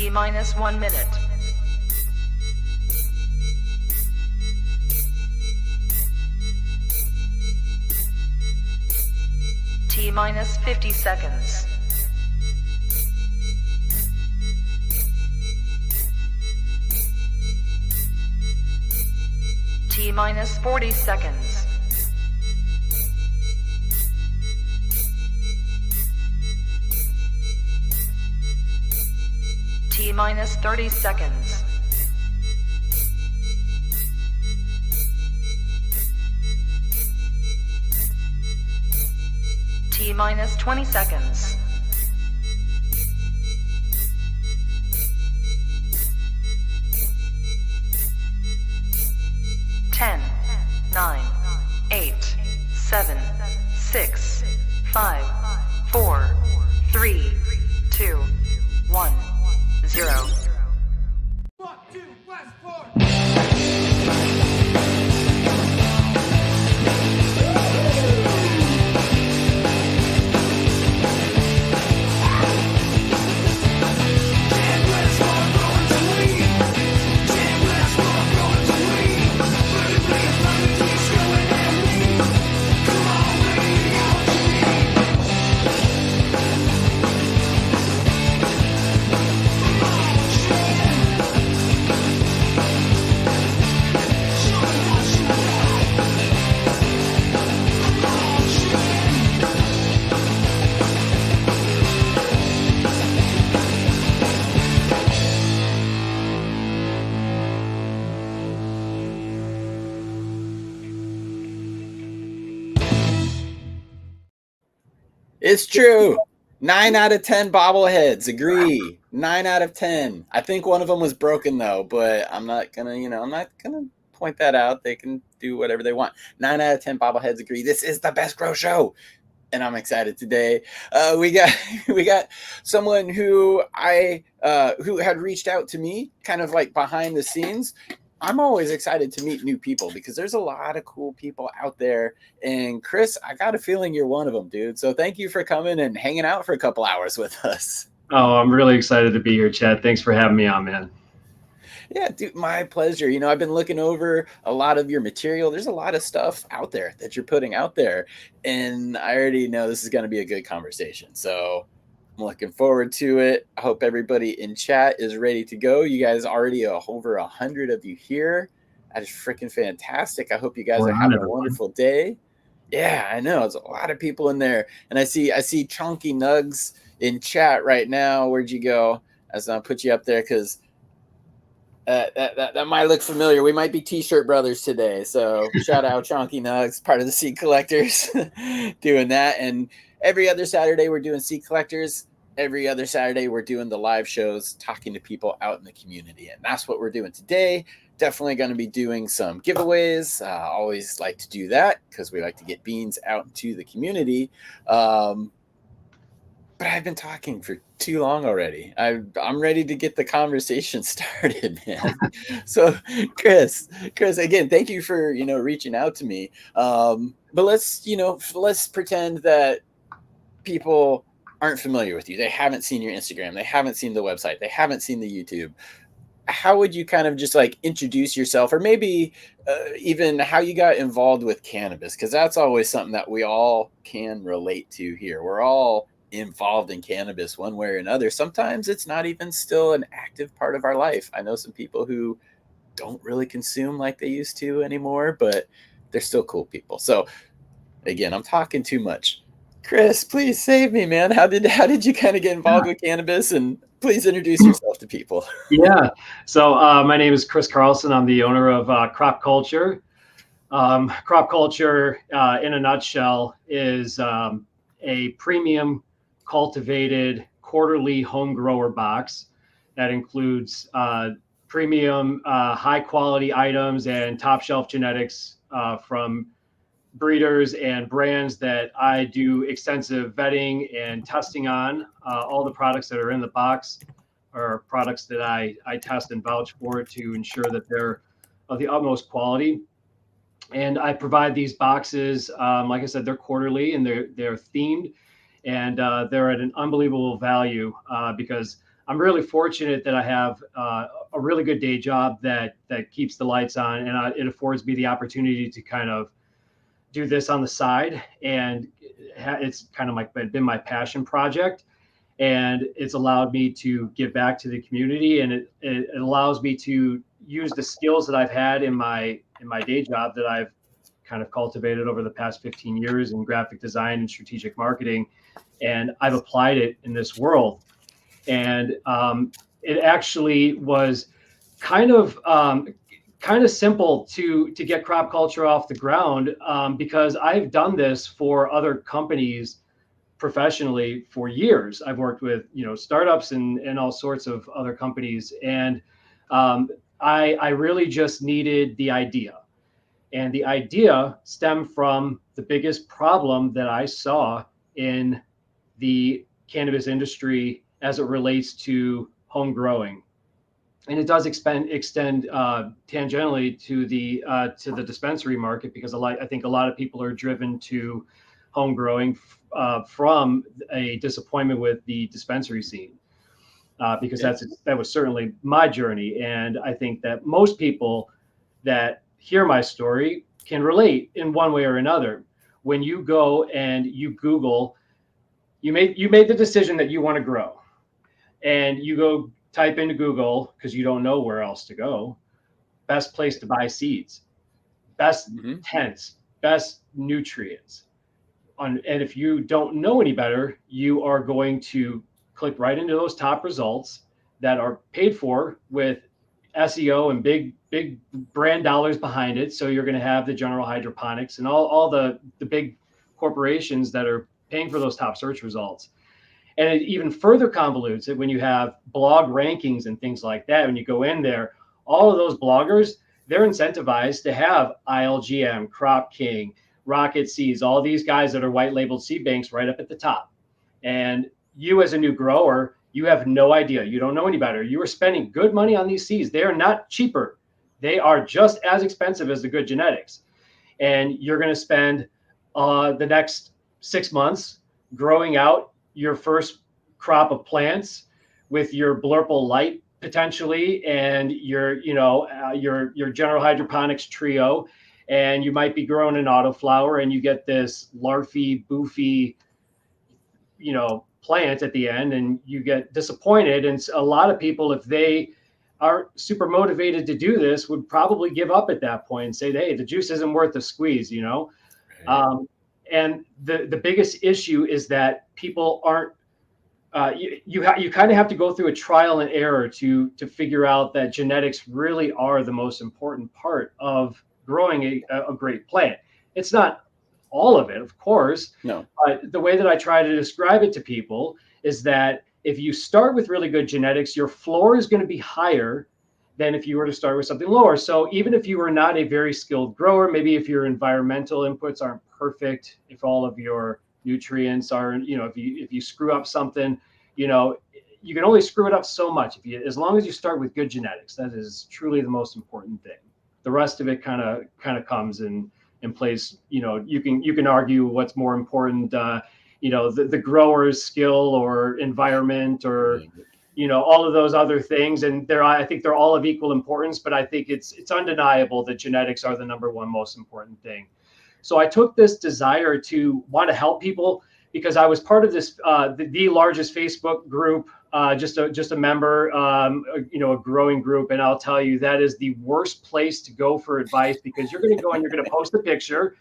T minus 1 minute. T minus 50 seconds. T minus 40 seconds. T minus 30 seconds. T minus 20 seconds. Ten, 9, 8, 7, 6, 5, 4, 3, 2, 1, 0. 1, 2, Westport! It's true. 9 out of 10 bobbleheads agree. 9 out of 10. I think one of them was broken though, but I'm not gonna, I'm not gonna point that out. They can do whatever they want. 9 out of 10 bobbleheads agree. This is the best grow show, and I'm excited today. We got someone who who had reached out to me, kind of like behind the scenes. I'm always excited to meet new people because there's a lot of cool people out there. And Chris, I got a feeling you're one of them, dude. So thank you for coming and hanging out for a couple hours with us. Oh, I'm really excited to be here, Chad. Thanks for having me on, man. Yeah, dude, my pleasure. I've been looking over a lot of your material. There's a lot of stuff out there that you're putting out there. And I already know this is going to be a good conversation. So I'm looking forward to it. I hope everybody in chat is ready to go. You guys already over 100 of you here. That is freaking fantastic. I hope you guys are having a wonderful day. Yeah, I know. There's a lot of people in there. And I see Chonky Nugs in chat right now. Where'd you go? I'll put you up there because that might look familiar. We might be T-shirt brothers today. So shout out Chonky Nugs, part of the Seed Collectors, doing that. And every other Saturday we're doing Seed Collectors. Every other Saturday we're doing the live shows, talking to people out in the community. And that's what we're doing today. Definitely going to be doing some giveaways. Always like to do that because we like to get beans out into the community. But I've been talking for too long already. I'm ready to get the conversation started, man. So Chris, again, thank you for, reaching out to me. But let's pretend that people aren't familiar with you. They haven't seen your Instagram. They haven't seen the website. They haven't seen the YouTube. How would you kind of just like introduce yourself, or maybe even how you got involved with cannabis? Because that's always something that we all can relate to here. We're all involved in cannabis one way or another. Sometimes it's not even still an active part of our life. I know some people who don't really consume like they used to anymore, but they're still cool people. So again, I'm talking too much. Chris, please save me, man. How did you kind of get involved with cannabis? And please introduce yourself to people. Yeah. So my name is Chris Carlson. I'm the owner of Crop Culture. Crop Culture, in a nutshell, is a premium cultivated quarterly home grower box that includes premium high quality items and top shelf genetics from breeders and brands that I do extensive vetting and testing on. All the products that are in the box are products that I test and vouch for to ensure that they're of the utmost quality. And I provide these boxes, like I said, they're quarterly and they're themed, and they're at an unbelievable value because I'm really fortunate that I have a really good day job that keeps the lights on, and it affords me the opportunity to kind of do this on the side. And it's kind of like been my passion project, and it's allowed me to give back to the community, and it allows me to use the skills that I've had in my day job that I've kind of cultivated over the past 15 years in graphic design and strategic marketing, and I've applied it in this world. And it actually was kind of simple to get crop culture off the ground, because I've done this for other companies professionally for years. I've worked with startups and all sorts of other companies, and I really just needed the idea. And the idea stemmed from the biggest problem that I saw in the cannabis industry as it relates to home growing. And it does extend tangentially to the dispensary market, because I think a lot of people are driven to home growing from a disappointment with the dispensary scene, because that was certainly my journey. And I think that most people that hear my story can relate in one way or another. When you go and you Google, you made the decision that you want to grow, and you go type into Google, because you don't know where else to go, best place to buy seeds, best tents, best nutrients. And if you don't know any better, you are going to click right into those top results that are paid for with SEO and big brand dollars behind it. So you're going to have the General Hydroponics and all the big corporations that are paying for those top search results. And it even further convolutes it when you have blog rankings and things like that. When you go in there, all of those bloggers, they're incentivized to have ILGM, Crop King, Rocket Seeds, all these guys that are white labeled seed banks right up at the top. And you as a new grower, you have no idea. You don't know any better. You are spending good money on these seeds. They are not cheaper. They are just as expensive as the good genetics. And you're going to spend the next 6 months growing out your first crop of plants with your Blurple Light potentially, and your General Hydroponics trio. And you might be growing an autoflower, and you get this larfy, boofy, plant at the end, and you get disappointed. And a lot of people, if they aren't super motivated to do this, would probably give up at that point and say, hey, the juice isn't worth the squeeze, Right. And the biggest issue is that people aren't, you kind of have to go through a trial and error to figure out that genetics really are the most important part of growing a great plant. It's not all of it, of course. No. But the way that I try to describe it to people is that if you start with really good genetics, your floor is going to be higher than if you were to start with something lower. So even if you are not a very skilled grower, maybe if your environmental inputs aren't perfect, if all of your nutrients are, if you screw up something, you can only screw it up so much. As long as you start with good genetics, that is truly the most important thing. The rest of it kind of comes in place. You can argue what's more important, the grower's skill or environment or all of those other things, and I think they're all of equal importance, but I think it's undeniable that genetics are the number one most important thing. So I took this desire to want to help people, because I was part of this the largest Facebook group, just a member, a growing group, and I'll tell you, that is the worst place to go for advice, because you're going to go and you're going to post a picture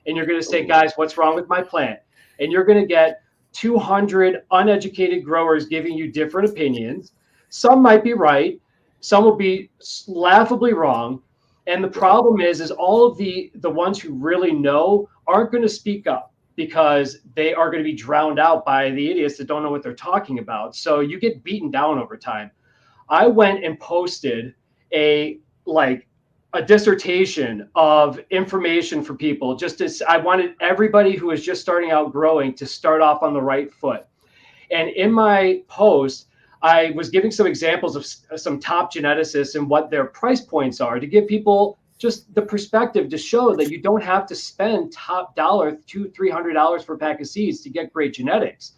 and you're going to say, guys, what's wrong with my plant? And you're going to get 200 uneducated growers giving you different opinions. Some might be right, some will be laughably wrong. And the problem is all of the ones who really know aren't going to speak up, because they are going to be drowned out by the idiots that don't know what they're talking about. So you get beaten down over time. I went and posted a dissertation of information for people. I wanted everybody who was just starting out growing to start off on the right foot. And in my post, I was giving some examples of some top geneticists and what their price points are, to give people just the perspective to show that you don't have to spend top dollar $200-300 for a pack of seeds to get great genetics.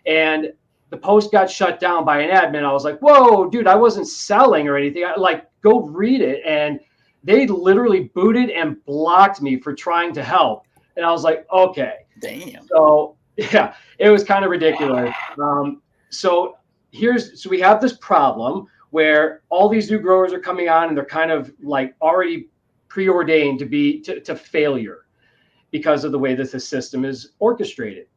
And the post got shut down by an admin, I was like, whoa, dude, I wasn't selling or anything. I like, go read it. And they literally booted and blocked me for trying to help. And I was like, okay. Damn. So yeah, it was kind of ridiculous. So we have this problem where all these new growers are coming on and they're kind of like already preordained to failure because of the way that the system is orchestrated.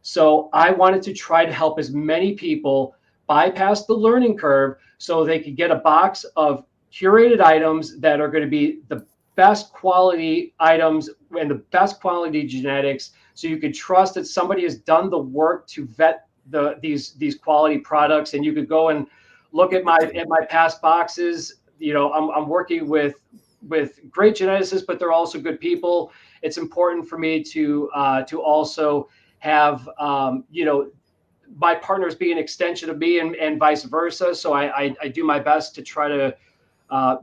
So I wanted to try to help as many people bypass the learning curve so they could get a box of curated items that are going to be the best quality items and the best quality genetics, so you could trust that somebody has done the work to vet these quality products. And you could go and look at my past boxes. You know, I'm working with great geneticists, but they're also good people. It's important for me to also have you know, my partners be an extension of me and vice versa. So I do my best to try to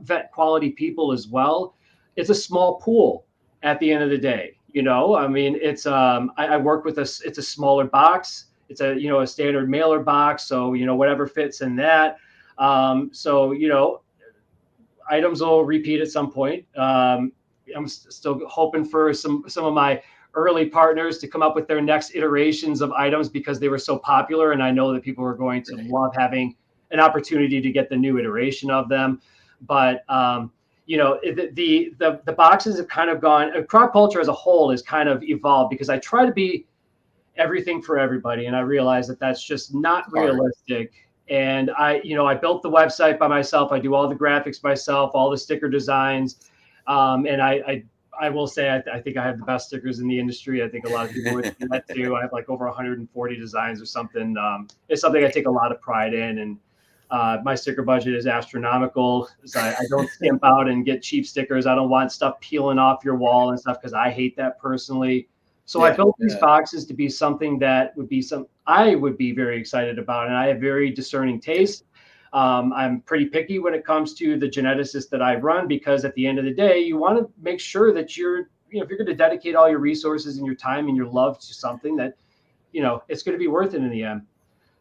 vet quality people as well. It's a small pool at the end of the day. You know, I mean, it's I work with it's a smaller box. It's a, you know, a standard mailer box. So, you know, whatever fits in that. So, you know, items will repeat at some point. I'm still hoping for some of my early partners to come up with their next iterations of items because they were so popular. And I know that people are going to love having an opportunity to get the new iteration of them. But, you know, the boxes have kind of gone, crop culture as a whole has kind of evolved because I try to be everything for everybody. And I realize that that's just not realistic. And I built the website by myself. I do all the graphics myself, all the sticker designs. And I will say, I think I have the best stickers in the industry. I think a lot of people would do that too. I have like over 140 designs or something. It's something I take a lot of pride in. And my sticker budget is astronomical. So I don't skimp out and get cheap stickers. I don't want stuff peeling off your wall and stuff because I hate that personally. So I built these boxes to be something that would be I would be very excited about. And I have very discerning taste. I'm pretty picky when it comes to the geneticists that I run, because at the end of the day, you want to make sure that if you're going to dedicate all your resources and your time and your love to something, that, you know, it's going to be worth it in the end.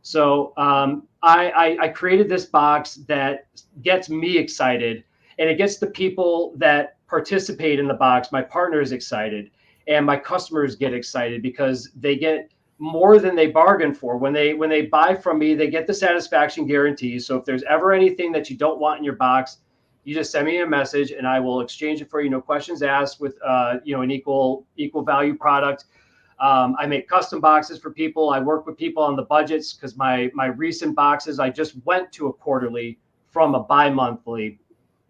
So I created this box that gets me excited, and it gets the people that participate in the box, my partners, excited, and my customers get excited because they get more than they bargain for. When they buy from me, they get the satisfaction guarantee. So if there's ever anything that you don't want in your box, you just send me a message and I will exchange it for you. No questions asked, with you know, an equal value product. I make custom boxes for people. I work with people on the budgets because my recent boxes, I just went to a quarterly from a bi-monthly,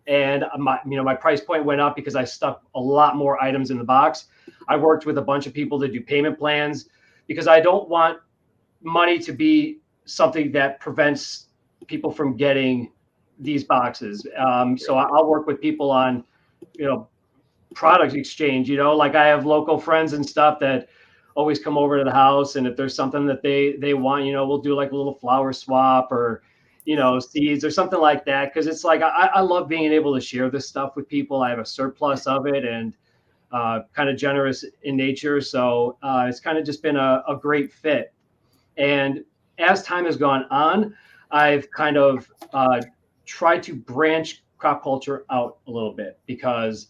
and my price point went up because I stuck a lot more items in the box. I worked with a bunch of people to do payment plans because I don't want money to be something that prevents people from getting these boxes. So I'll work with people on, you know, product exchange. You know, like I have local friends and stuff that always come over to the house, and if there's something that they want, you know, we'll do like a little flower swap or, you know, seeds or something like that. Because it's like I love being able to share this stuff with people. I have a surplus of it, and kind of generous in nature. So it's kind of just been a great fit. And as time has gone on, I've kind of tried to branch crop culture out a little bit because,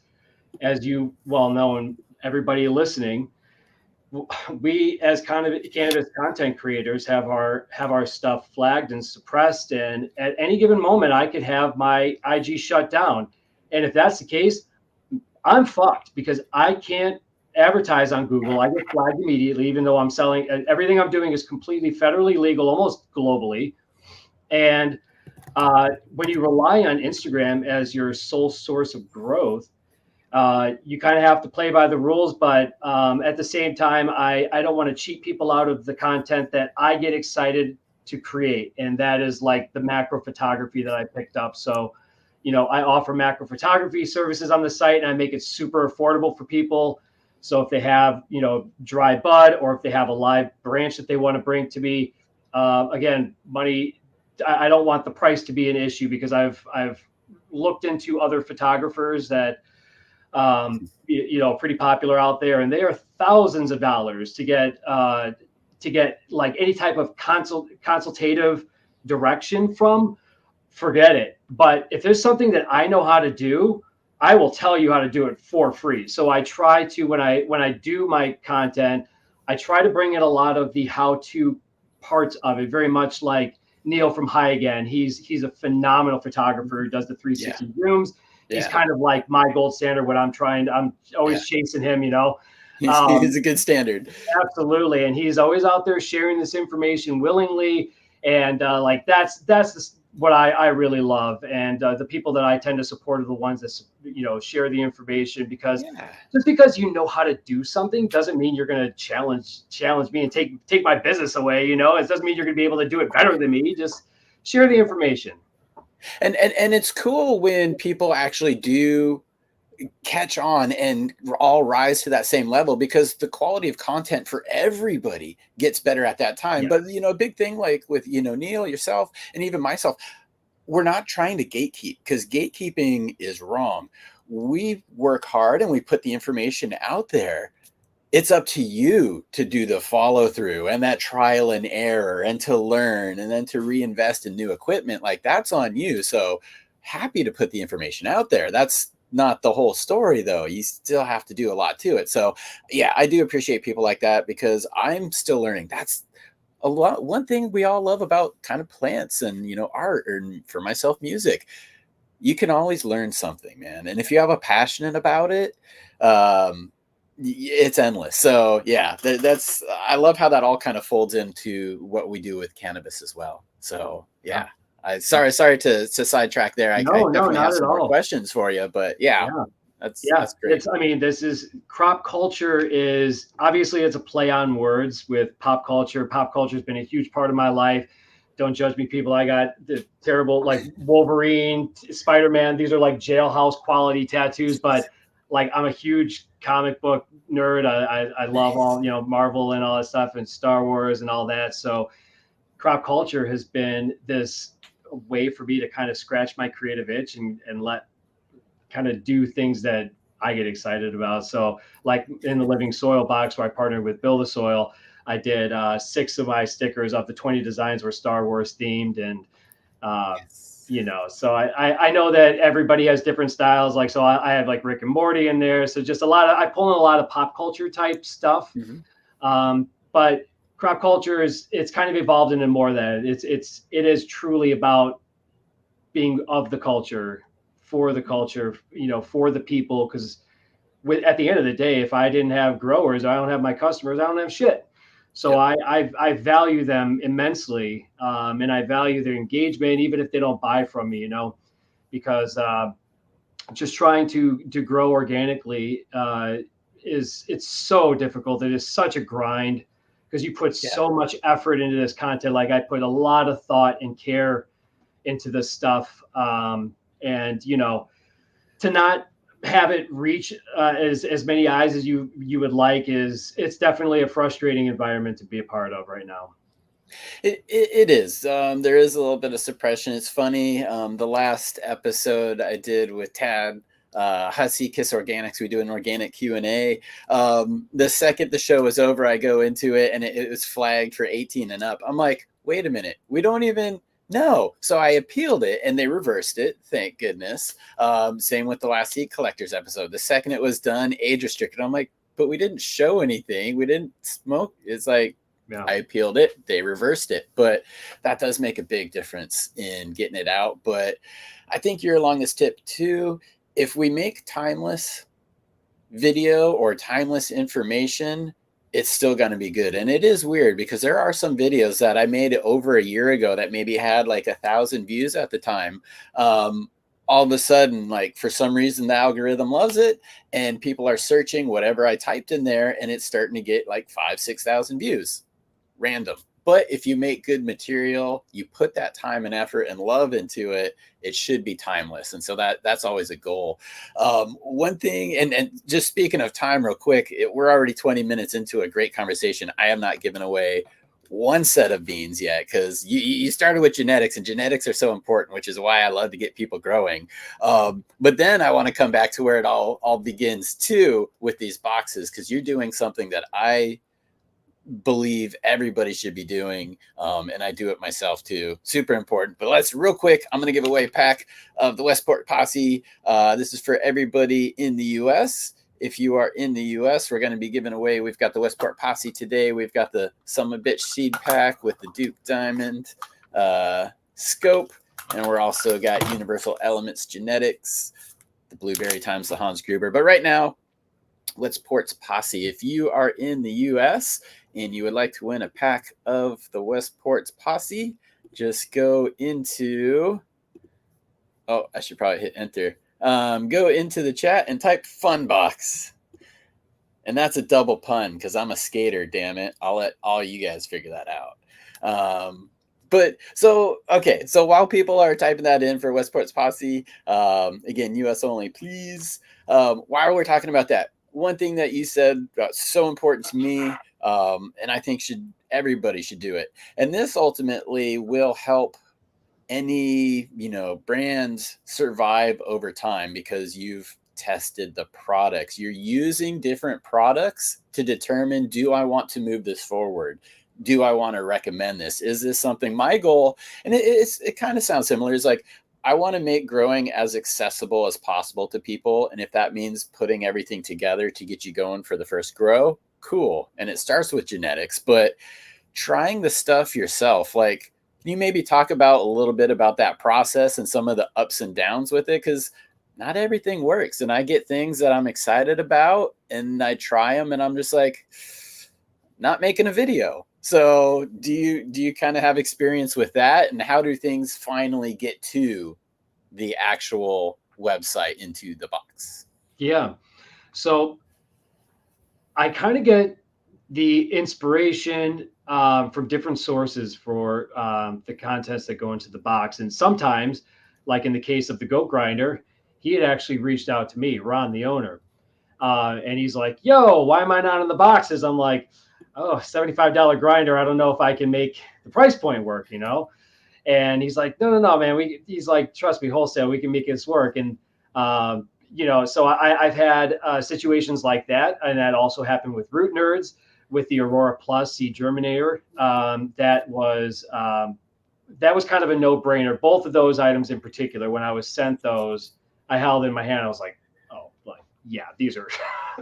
as you well know, and everybody listening, we as kind of cannabis content creators have our stuff flagged and suppressed. And at any given moment, I could have my IG shut down. And if that's the case, I'm fucked because I can't advertise on Google. I get flagged immediately, even though I'm selling. Everything I'm doing is completely federally legal, almost globally. And when you rely on Instagram as your sole source of growth, you kind of have to play by the rules. But at the same time, I don't want to cheat people out of the content that I get excited to create. And that is like the macro photography that I picked up. So, you know, I offer macro photography services on the site, and I make it super affordable for people. So if they have, you know, dry bud, or if they have a live branch that they want to bring to me, again, money, I don't want the price to be an issue because I've looked into other photographers that, you know, pretty popular out there, and they are thousands of dollars to get to get like any type of consultative direction from, forget it. But if there's something that I know how to do, I will tell you how to do it for free. So I try to, when I do my content, I try to bring in a lot of the how-to parts of it, very much like Neil from High Again. He's a phenomenal photographer who does the 360 rooms. He's kind of like my gold standard. I'm always chasing him, you know. He's a good standard. Absolutely. And he's always out there sharing this information willingly. And like that's what I really love. And the people that I tend to support are the ones that, you know, share the information, because just because you know how to do something doesn't mean you're going to challenge me and take my business away. You know, it doesn't mean you're going to be able to do it better than me. Just share the information. And it's cool when people actually do catch on and all rise to that same level, because the quality of content for everybody gets better at that time. But, you know, a big thing like with, you know, Neil, yourself, and even myself, we're not trying to gatekeep, because gatekeeping is wrong. We work hard and we put the information out there. It's up to you to do the follow through and that trial and error, and to learn, and then to reinvest in new equipment. Like, that's on you. So happy to put the information out there. That's not the whole story, though. You still have to do a lot to it. So yeah, I do appreciate people like that, because I'm still learning. That's a lot. One thing we all love about kind of plants and, you know, art, and for myself, music, you can always learn something, man. And if you have a passion about it, it's endless. So yeah, that's, I love how that all kind of folds into what we do with cannabis as well. So yeah. Sorry to sidetrack there. I definitely have some more questions for you, but that's great. I mean, this is crop culture is obviously, it's a play on words with pop culture. Pop culture has been a huge part of my life. Don't judge me, people. I got the terrible, like Wolverine, Spider-Man. These are like jailhouse quality tattoos, but like, I'm a huge comic book nerd. I love all, you know, Marvel and all that stuff, and Star Wars and all that. So crop culture has been this way for me to kind of scratch my creative itch and let kind of do things that I get excited about. So like in the Living Soil box, where I partnered with Build a Soil, I did 6 of my stickers. Of the 20 designs were Star Wars themed. And you know, so I know that everybody has different styles. Like, so I have like Rick and Morty in there. So just I pull in a lot of pop culture type stuff. But crop culture it's kind of evolved into more than it is truly about being of the culture, for the culture, you know, for the people. Because at the end of the day, if I didn't have growers, I don't have my customers, I don't have shit. So I value them immensely, and I value their engagement, even if they don't buy from me, you know, because just trying to grow organically it's so difficult. It is such a grind, because you put so much effort into this content. Like, I put a lot of thought and care into this stuff, and you know, to not have it reach as many eyes as you would like it's definitely a frustrating environment to be a part of right now. It is. There is a little bit of suppression. It's funny. The last episode I did with Tad Hussey, KIS Organics, we do an organic Q&A. The second the show was over, I go into it and it was flagged for 18 and up. I'm like, wait a minute, we don't even know. So I appealed it and they reversed it. Thank goodness. Same with the last Seed Collectors episode. The second it was done, age restricted. I'm like, but we didn't show anything. We didn't smoke. It's like, I appealed it. They reversed it. But that does make a big difference in getting it out. But I think you're along this tip too. If we make timeless video or timeless information, it's still going to be good. And it is weird, because there are some videos that I made over a year ago that maybe had like 1,000 views at the time. All of a sudden, like, for some reason, the algorithm loves it and people are searching whatever I typed in there, and it's starting to get like 5,000-6,000 views. Random. But if you make good material, you put that time and effort and love into it, it should be timeless. And so that's always a goal. One thing, and just speaking of time real quick, we're already 20 minutes into a great conversation. I have not given away one set of beans yet, because you started with genetics, and genetics are so important, which is why I love to get people growing. But then I want to come back to where it all begins too, with these boxes, because you're doing something that I believe everybody should be doing. And I do it myself too. Super important. But let's real quick, I'm going to give away a pack of the Westport Posse. This is for everybody in the US. If you are in the US, we're going to be giving away. We've got the Westport Posse today. We've got the Summit Bitch Seed Pack with the Duke Diamond scope. And we're also got Universal Elements Genetics, the Blueberry times the Hans Gruber. But right now, Westport's Posse. If you are in the US and you would like to win a pack of the Westport's Posse, just go into, oh, I should probably hit enter. Go into the chat and type fun box. And that's a double pun because I'm a skater, damn it. I'll let all you guys figure that out. But so, okay. So while people are typing that in for Westport's Posse, again, US only, please. While we're talking about that, one thing that you said so important to me, and I think everybody should do it. And this ultimately will help any, brands survive over time because you've tested the products. You're using different products to determine, do I want to move this forward? Do I want to recommend this? Is this something my goal? And it kind of sounds similar. It's like, I want to make growing as accessible as possible to people. And if that means putting everything together to get you going for the first grow, cool. And it starts with genetics, but trying the stuff yourself, like, can you maybe talk about a little bit about that process and some of the ups and downs with it? Because not everything works. And I get things that I'm excited about and I try them and I'm just like, not making a video. So do you kind of have experience with that? And how do things finally get to the actual website into the box? Yeah. So I kind of get the inspiration from different sources for the contents that go into the box. And sometimes, like in the case of the goat grinder, he had actually reached out to me, Ron, the owner. And he's like, yo, why am I not in the boxes? I'm like, oh, $75 grinder. I don't know if I can make the price point work, And he's like, no, man. He's like, trust me, wholesale, we can make this work. And, so I've had situations like that. And that also happened with Root Nerds, with the Aurora Plus seed germinator. That was kind of a no-brainer. Both of those items in particular, when I was sent those, I held in my hand. I was like, oh, yeah, these are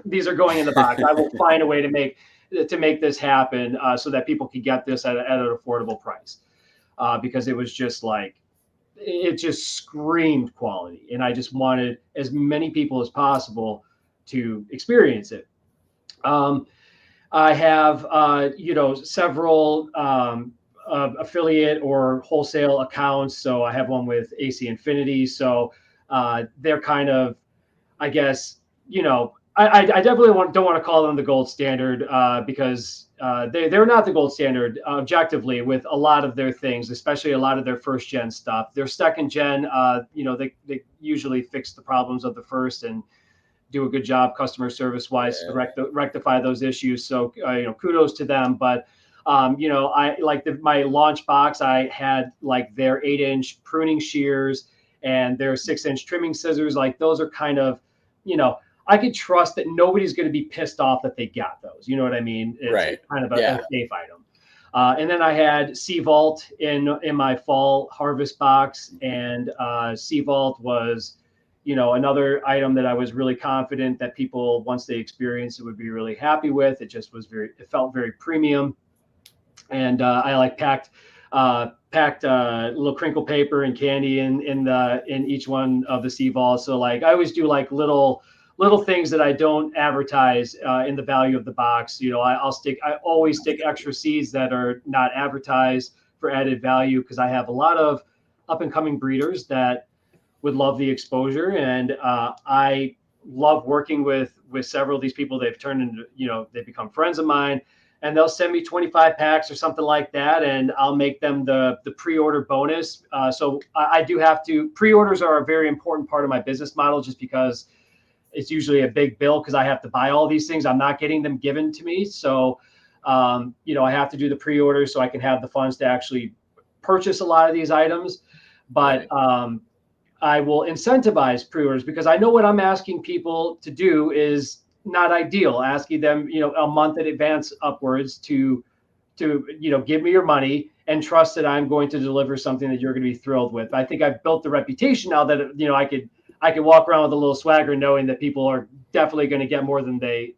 these are going in the box. I will find a way to make this happen so that people can get this at an affordable price, because it was just like, it just screamed quality, and I just wanted as many people as possible to experience it. I have several affiliate or wholesale accounts. So I have one with AC Infinity. So they're kind of, I guess, I definitely don't want to call them the gold standard because they're not the gold standard objectively with a lot of their things, especially a lot of their first gen stuff. Their second gen, they usually fix the problems of the first and do a good job customer service wise to rectify those issues. So kudos to them. But I like my launch box. I had like their 8-inch pruning shears and their 6-inch trimming scissors. Like those are kind of, I could trust that nobody's going to be pissed off that they got those. You know what I mean? It's kind of a safe item. And then I had Sea Vault in my fall harvest box, and Sea Vault was, another item that I was really confident that people, once they experienced it, would be really happy with. It just was it felt very premium. And I like packed little crinkle paper and candy in each one of the Sea Vaults. So like I always do like little things that I don't advertise in the value of the box. I always stick extra seeds that are not advertised for added value, because I have a lot of up and coming breeders that would love the exposure. And I love working with several of these people. They've turned into, they've become friends of mine, and they'll send me 25 packs or something like that. And I'll make them the pre-order bonus. So I do have to, pre-orders are a very important part of my business model, just because it's usually a big bill because I have to buy all these things. I'm not getting them given to me. So, I have to do the pre-order so I can have the funds to actually purchase a lot of these items. But I will incentivize pre-orders, because I know what I'm asking people to do is not ideal. Asking them, a month in advance upwards to give me your money and trust that I'm going to deliver something that you're going to be thrilled with. I think I've built the reputation now that I could walk around with a little swagger, knowing that people are definitely going to get more than they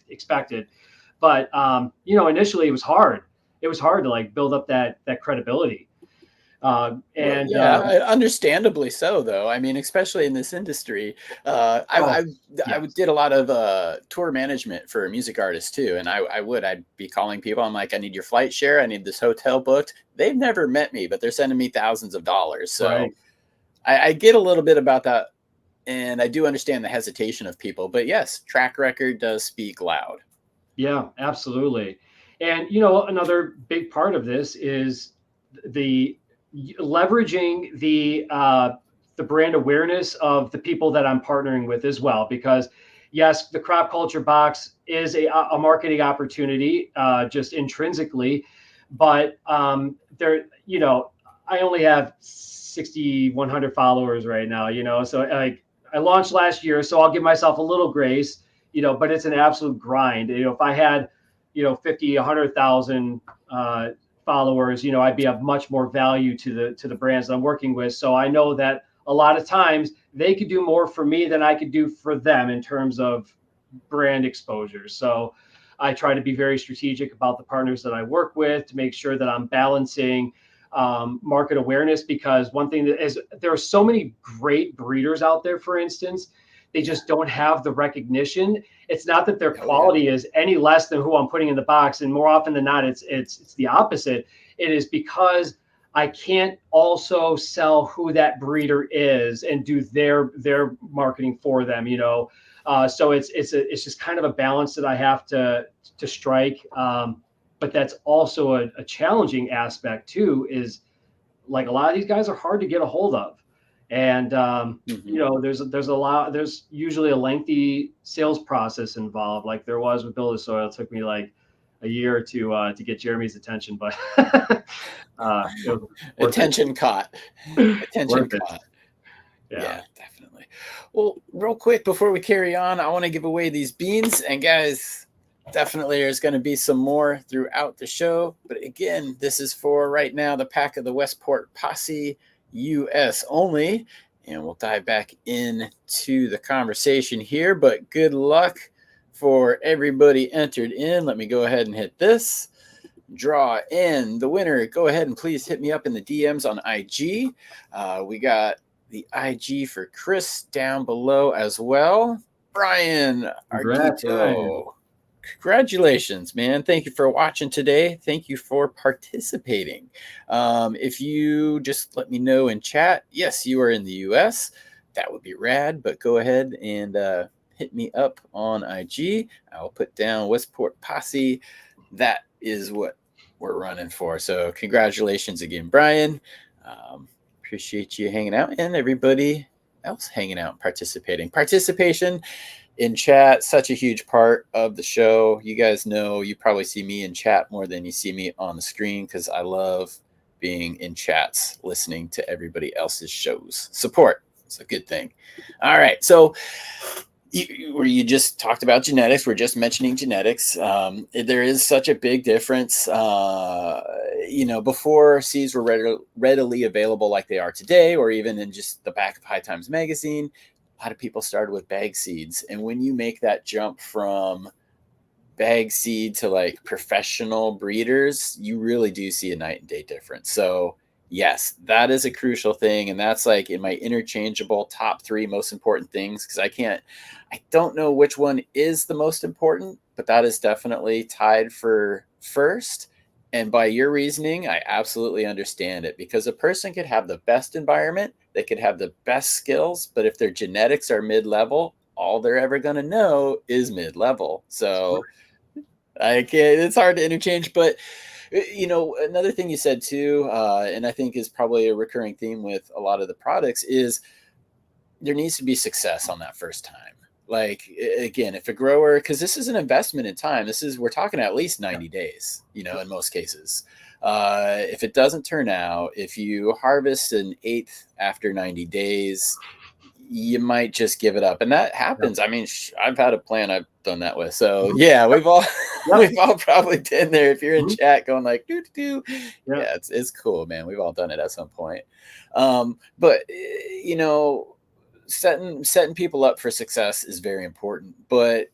expected. But initially it was hard. It was hard to like build up that credibility. Understandably so, though. I mean, especially in this industry, I did a lot of tour management for music artists too, and I'd be calling people. I'm like, I need your flight share, I need this hotel booked. They've never met me, but they're sending me thousands of dollars. So right. I get a little bit about that, and I do understand the hesitation of people. But yes, track record does speak loud. Yeah, absolutely. And another big part of this is the leveraging the brand awareness of the people that I'm partnering with as well, because yes, the Crop Culture Box is a marketing opportunity just intrinsically, but there, I only have 6,100 followers right now, so I launched last year, so I'll give myself a little grace, but it's an absolute grind. If I had 50, 100,000 followers, I'd be of much more value to the brands that I'm working with. So I know that a lot of times they could do more for me than I could do for them in terms of brand exposure. So I try to be very strategic about the partners that I work with to make sure that I'm balancing market awareness, because one thing that is, there are so many great breeders out there, for instance, they just don't have the recognition. It's not that their quality is any less than who I'm putting in the box. And more often than not, it's the opposite. It is because I can't also sell who that breeder is and do their marketing for them, so it's just kind of a balance that I have to strike. But that's also a challenging aspect too, is like a lot of these guys are hard to get a hold of. And, there's usually a lengthy sales process involved. Like there was with Build a Soil. It took me like a year or two to get Jeremy's attention, but attention caught. Attention caught. Yeah, definitely. Well, real quick before we carry on, I want to give away these beans, and guys, definitely there's going to be some more throughout the show. But again, this is for right now the pack of the Westport Posse US only, and we'll dive back into the conversation here. But good luck for everybody entered in. Let me go ahead and hit this. Draw in the winner. Go ahead and please hit me up in the DMs on IG. We got the IG for Chris down below as well. Brian Arguito. Congratulations, man. Thank you for watching today. Thank you for participating. If you just let me know in chat, yes, you are in the US, that would be rad, but go ahead and hit me up on IG. I'll put down Westport Posse. That is what we're running for. So congratulations again, Brian. Appreciate you hanging out, and everybody else hanging out and participating. Participation in chat, such a huge part of the show. You guys know, you probably see me in chat more than you see me on the screen, because I love being in chats, listening to everybody else's shows. Support, it's a good thing. All right, so you just talked about genetics. We're just mentioning genetics. There is such a big difference. Before seeds were readily available like they are today, or even in just the back of High Times magazine, a lot of people started with bag seeds. And when you make that jump from bag seed to like professional breeders, you really do see a night and day difference. So yes, that is a crucial thing. And that's like in my interchangeable top 3 most important things, because I don't know which one is the most important, but that is definitely tied for first. And by your reasoning, I absolutely understand it, because a person could have the best environment, they could have the best skills, but if their genetics are mid-level, all they're ever going to know is mid-level. So it's hard to interchange. But another thing you said too, and I think is probably a recurring theme with a lot of the products, is there needs to be success on that first time. Like, again, if a grower, because this is an investment in time, we're talking at least 90 days, in most cases. If it doesn't turn out, if you harvest an eighth after 90 days, you might just give it up. And that happens. I mean, I've had a plant I've done that with. So yeah, we've all we've all probably been there. If you're in chat going like doo. Yeah, it's cool, man. We've all done it at some point. But you know, setting people up for success is very important. But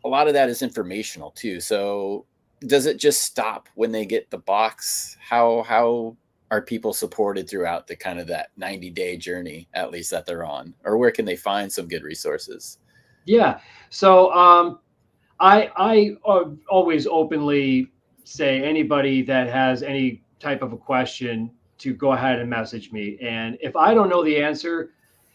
a lot of that is informational too. So does it just stop when they get the box? How are people supported throughout the kind of that 90-day journey, at least that they're on, or where can they find some good resources? Yeah. So I always openly say anybody that has any type of a question to go ahead and message me. And if I don't know the answer,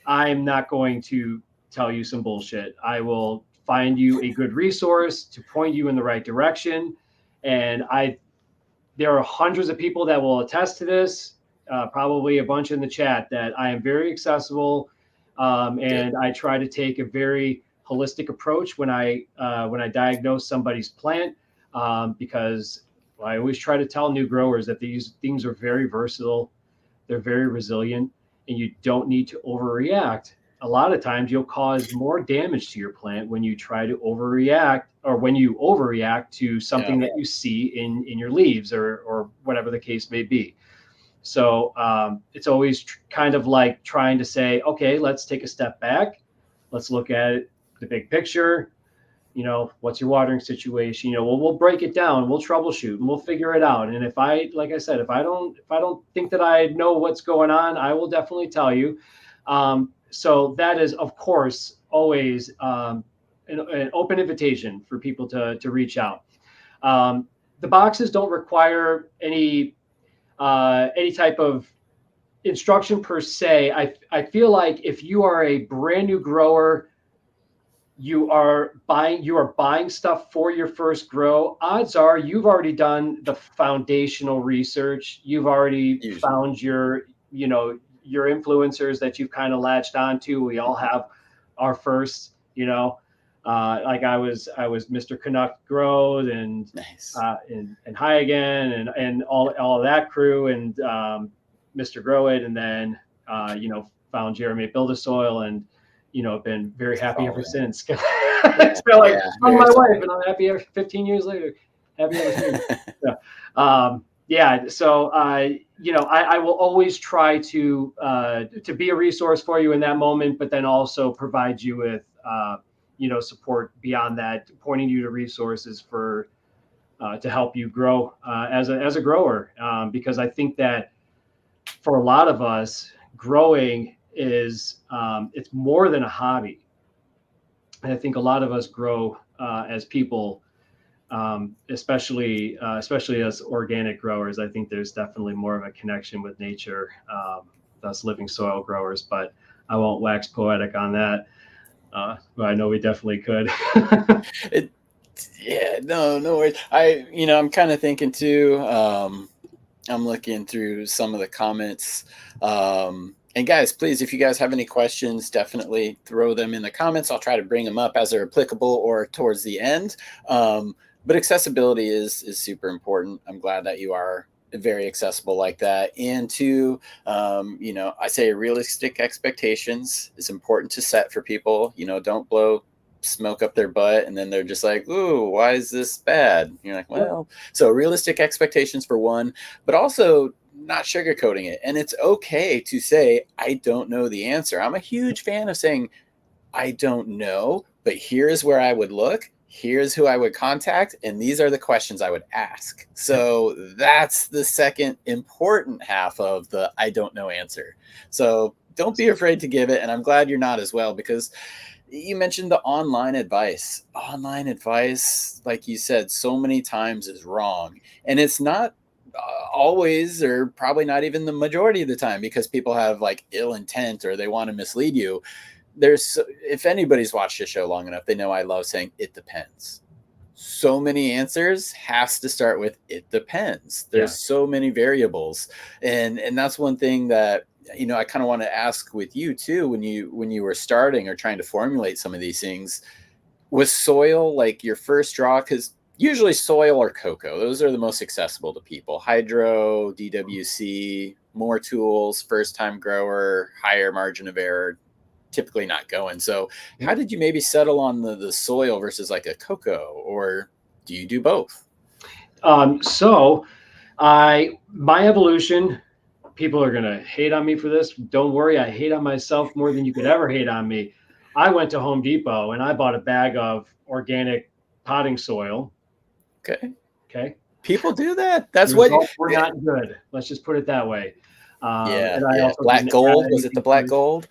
I'm not going to tell you some bullshit. I will find you a good resource to point you in the right direction. And there are hundreds of people that will attest to this, probably a bunch in the chat, that I am very accessible. And I try to take a very holistic approach when I diagnose somebody's plant, because I always try to tell new growers that these things are very versatile, they're very resilient, and you don't need to overreact. A lot of times you'll cause more damage to your plant when you try to overreact, or when you overreact to something that you see in your leaves, or whatever the case may be. So it's always kind of like trying to say, okay, let's take a step back. Let's look at it, the big picture. You know, what's your watering situation? You know, we'll break it down. We'll troubleshoot and we'll figure it out. And like I said, if I don't think that I know what's going on, I will definitely tell you. So that is, of course, always an open invitation for people to reach out. The boxes don't require any type of instruction per se. I feel like if you are a brand new grower, you are buying stuff for your first grow, odds are you've already done the foundational research. You've already found your influencers that you've kind of latched onto. We all have our first, like I was Mr. Canuck Grow and Nice. and High Again and all of that crew, and Mr. Grow It, and then found Jeremy Build a Soil, and been very happy ever since. It's been like my wife, and I'm happy 15 years later. Happy ever since. So I will always try to be a resource for you in that moment, but then also provide you with support beyond that, pointing you to resources for to help you grow as a grower, because I think that for a lot of us, growing is it's more than a hobby. And I think a lot of us grow as people, especially as organic growers. I think there's definitely more of a connection with nature, us living soil growers. But I won't wax poetic on that. But I know we definitely could. No worries. I'm kind of thinking too. I'm looking through some of the comments. And guys, please, if you guys have any questions, definitely throw them in the comments. I'll try to bring them up as they're applicable or towards the end. But accessibility is super important. I'm glad that you are very accessible like that. And to, I say realistic expectations is important to set for people. Don't blow smoke up their butt and then they're just like, ooh, why is this bad? You're like, well, so realistic expectations for one, but also not sugarcoating it. And it's okay to say, I don't know the answer. I'm a huge fan of saying, I don't know, but here's where I would look. Here's who I would contact. And these are the questions I would ask. So that's the second important half of the I don't know answer. So don't be afraid to give it. And I'm glad you're not as well, because you mentioned the online advice. Online advice, like you said, so many times is wrong. And it's not always, or probably not even the majority of the time, because people have like ill intent or they want to mislead you. If anybody's watched the show long enough, they know I love saying it depends. So many answers has to start with it depends. There's so many variables. And that's one thing that I kind of want to ask with you too, when you were starting or trying to formulate some of these things. Was soil like your first draw? Because usually soil or cocoa, those are the most accessible to people. Hydro, DWC, more tools, first time grower, higher margin of error. typically not going. So how did you maybe settle on the soil versus like a cocoa, or do you do both? So my evolution, people are going to hate on me for this. Don't worry. I hate on myself more than you could ever hate on me. I went to Home Depot and I bought a bag of organic potting soil. Okay. Okay. People do that. That's The what results were not good. Let's just put it that way. yeah, And I yeah. also Black didn't add gold. Was it the anything black to it. gold?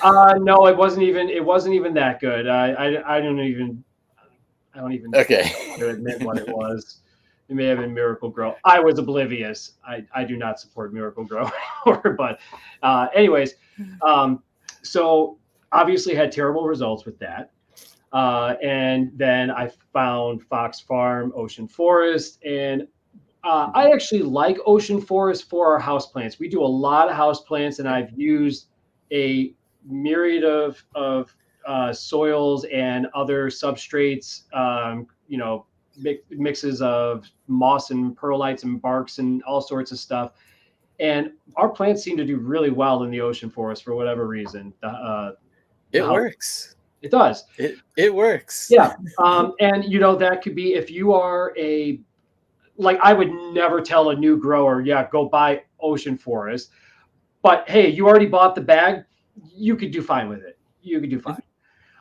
No, it wasn't even that good. I don't even Okay. want to admit what it was. It may have been Miracle Grow. I was oblivious. I do not support Miracle Grow anymore. But anyways, so obviously had terrible results with that. And then I found Fox Farm Ocean Forest, and I actually like Ocean Forest for our houseplants. We do a lot of houseplants, and I've used a myriad of soils and other substrates. Mixes of moss and perlites and barks and all sorts of stuff. And our plants seem to do really well in the ocean forest for whatever reason. It works. It does. It works. Yeah. And that could be if you are I would never tell a new grower, yeah, go buy ocean forest. But hey, you already bought the bag. You could do fine with it. You could do fine.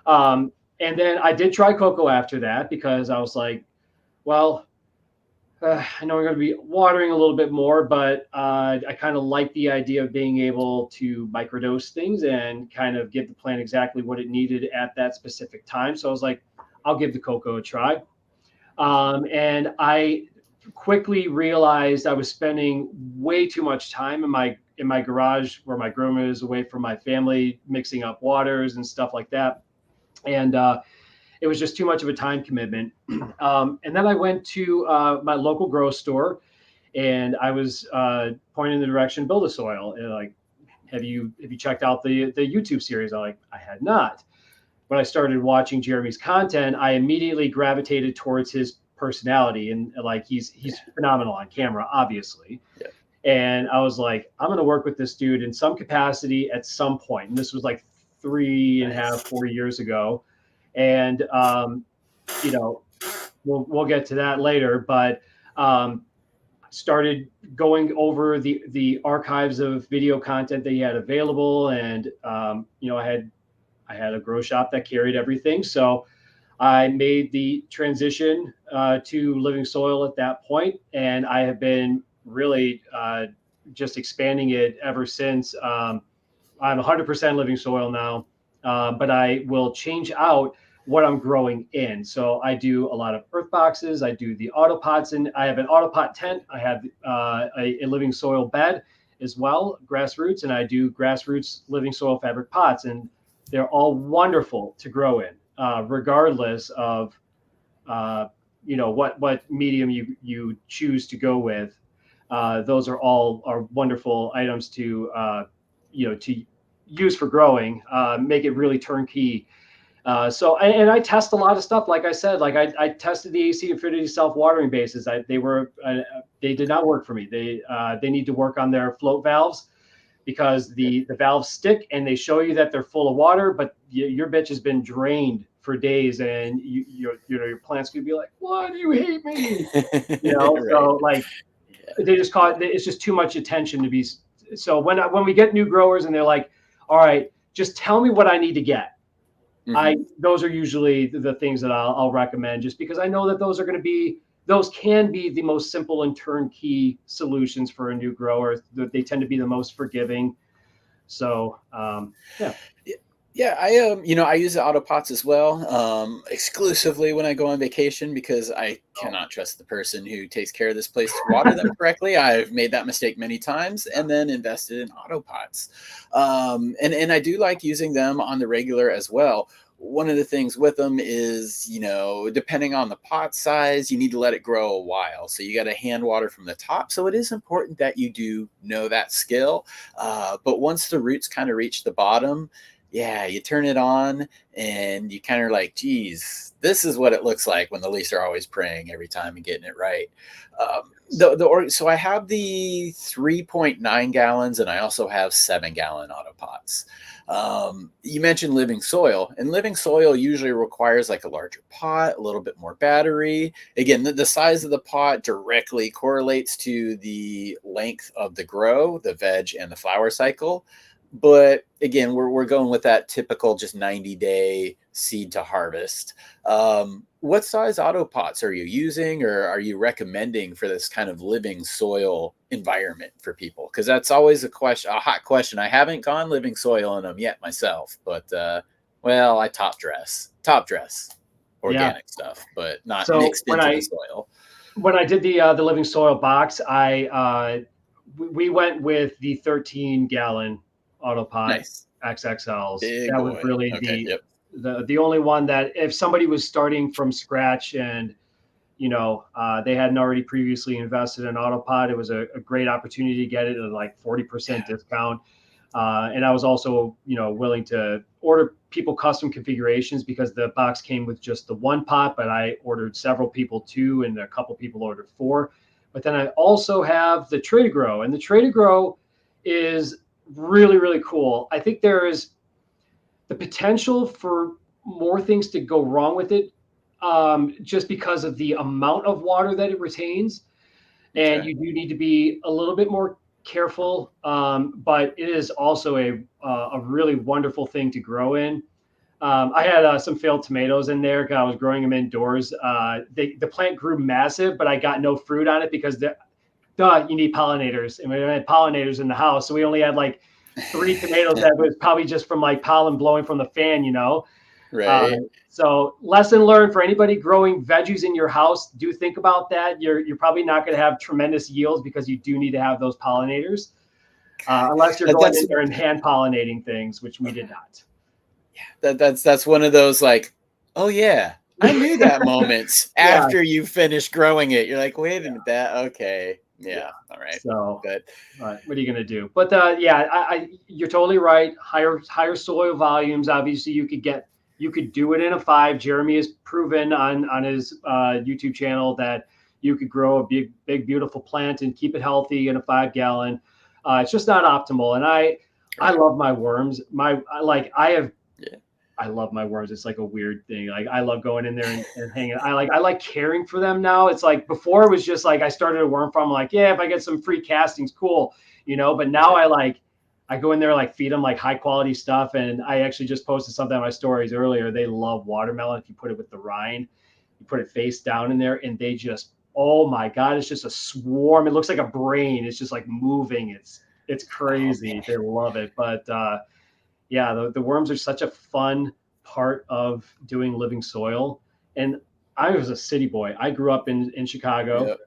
And then I did try cocoa after that because I was like, well, I know we're going to be watering a little bit more, but I kind of like the idea of being able to microdose things and kind of give the plant exactly what it needed at that specific time. So I was like, I'll give the cocoa a try. And I quickly realized I was spending way too much time in my garage where my grow room is, away from my family, mixing up waters and stuff like that. And it was just too much of a time commitment. And then I went to my local grow store, and I was pointed in the direction Build a Soil. And like, have you checked out the YouTube series? I'm like, I had not. When I started watching Jeremy's content, I immediately gravitated towards his personality, and like he's phenomenal on camera, obviously. Yeah. And I was like, I'm going to work with this dude in some capacity at some point. And this was like 3.5, 4 years ago. And, we'll get to that later, but started going over the archives of video content that he had available. And, I had a grow shop that carried everything. So I made the transition to living soil at that point, and I have been really just expanding it ever since. I'm 100% living soil now, but I will change out what I'm growing in. So I do a lot of earth boxes. I do the AutoPots, and I have an AutoPot tent. I have a living soil bed as well, grassroots, and I do grassroots living soil fabric pots, and they're all wonderful to grow in, regardless of what medium you choose to go with. Those are wonderful items to to use for growing. Make it really turnkey. So I test a lot of stuff. Like I said, like I tested the AC Infinity self-watering bases. They did not work for me. They need to work on their float valves, because the valves stick and they show you that they're full of water, but your bitch has been drained for days, and your plants could be like, why do you hate me? Right. So like they just it's just too much attention to be. So when we get new growers and they're like, all right, just tell me what I need to get. Mm-hmm. Those are usually the things that I'll recommend, just because I know that those can be the most simple and turnkey solutions for a new grower. They tend to be the most forgiving. So, yeah. Yeah, I use the AutoPots as well, exclusively when I go on vacation, because I cannot trust the person who takes care of this place to water them correctly. I've made that mistake many times, and then invested in AutoPots. And I do like using them on the regular as well. One of the things with them is, depending on the pot size, you need to let it grow a while. So you got to hand water from the top. So it is important that you do know that skill. But once the roots kind of reach the bottom, yeah, you turn it on and you kind of like, geez, this is what it looks like when the leaves are always praying every time and getting it right. So I have the 3.9 gallons, and I also have 7-gallon AutoPots. You mentioned living soil, and living soil usually requires like a larger pot, a little bit more battery. Again, the size of the pot directly correlates to the length of the grow, the veg and the flower cycle. But again, we're going with that typical just 90-day seed to harvest. What size auto pots are you using, or are you recommending for this kind of living soil environment for people? Because that's always a hot question. I haven't gone living soil in them yet myself, but well, I top dress Yeah. organic stuff, but not So mixed into the soil. when I did the living soil box, we went with the 13-gallon AutoPot Nice. XXLs. Big That was boy. really Okay. Yep. the only one that if somebody was starting from scratch and they hadn't already previously invested in AutoPot, it was a great opportunity to get it at like 40% discount. And I was also, willing to order people custom configurations because the box came with just the one pot, but I ordered several people 2 and a couple people ordered 4. But then I also have the Tray to Grow, and the Tray to Grow is really, really cool. I think there is the potential for more things to go wrong with it, just because of the amount of water that it retains. And you do need to be a little bit more careful, but it is also a really wonderful thing to grow in. I had some failed tomatoes in there because I was growing them indoors. The plant grew massive, but I got no fruit on it because you need pollinators, and we had pollinators in the house, so we only had like 3 tomatoes that was probably just from like pollen blowing from the fan, Right. So lesson learned for anybody growing veggies in your house. Do think about that. You're probably not going to have tremendous yields because you do need to have those pollinators, unless you're going in there and hand pollinating things, which we did not. Yeah, that's one of those like, oh yeah, I knew that moments after you finish growing it. You're like, wait a minute, okay. Yeah. All right. So, but what are you going to do? But you're totally right. Higher soil volumes. Obviously, you could do it in a 5. Jeremy has proven on his YouTube channel that you could grow a big, beautiful plant and keep it healthy in a 5-gallon. It's just not optimal. And I love my worms. I love my worms. It's like a weird thing. Like I love going in there and hanging. I like caring for them now. It's like before it was just like I started a worm farm. Like, yeah, if I get some free castings, cool, But now I go in there, like feed them like high quality stuff. And I actually just posted something on my stories earlier. They love watermelon. If you put it with the rind, you put it face down in there, and they just, oh my God, it's just a swarm. It looks like a brain. It's just like moving. It's crazy. They love it. But the worms are such a fun part of doing living soil. And I was a city boy. I grew up in Chicago. Yep.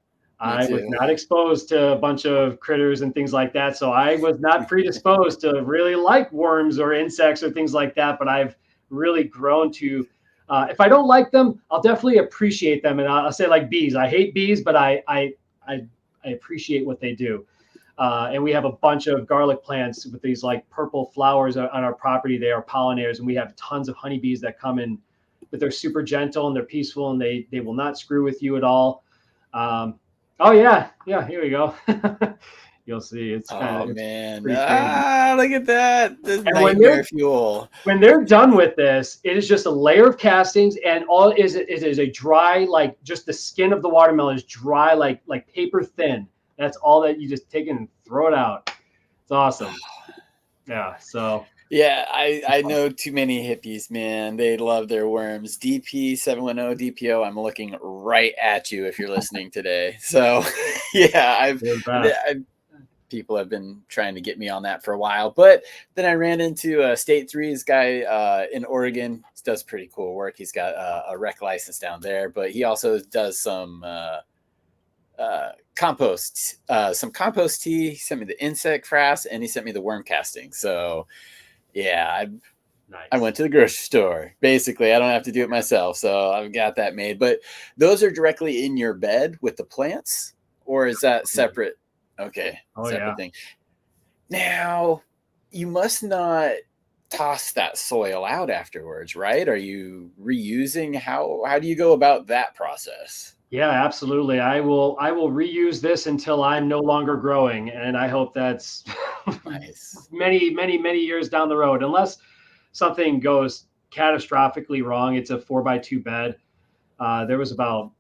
I was not exposed to a bunch of critters and things like that. So I was not predisposed to really like worms or insects or things like that. But I've really grown to, if I don't like them, I'll definitely appreciate them. And I'll say like bees. I hate bees, but I appreciate what they do. And we have a bunch of garlic plants with these like purple flowers on our property. They are pollinators, and we have tons of honeybees that come in, but they're super gentle and they're peaceful, and they will not screw with you at all. Here we go. You'll see. It's kind of man. pretty crazy. Look at that. This And nightmare fuel. When they're done with this, it is just a layer of castings, and all it is a dry, like just the skin of the watermelon is dry, like paper thin. That's all that you just take and throw it out. It's awesome. Yeah. So. Yeah, I know too many hippies, man. They love their worms. DP710 DPO, I'm looking right at you if you're listening today. So, yeah, people have been trying to get me on that for a while. But then I ran into State 3's guy in Oregon. He does pretty cool work. He's got a rec license down there, but he also does some compost, some compost tea. He sent me the insect frass, and he sent me the worm casting. So yeah, I went to the grocery store. Basically, I don't have to do it myself, so I've got that made. But those are directly in your bed with the plants, or is that separate? Okay, separate thing. Now, you must not toss that soil out afterwards, right? Are you reusing? How do you go about that process? Yeah, absolutely. I will reuse this until I'm no longer growing, and I hope that's Nice. many years down the road, unless something goes catastrophically wrong. It's a 4x2 bed. There was about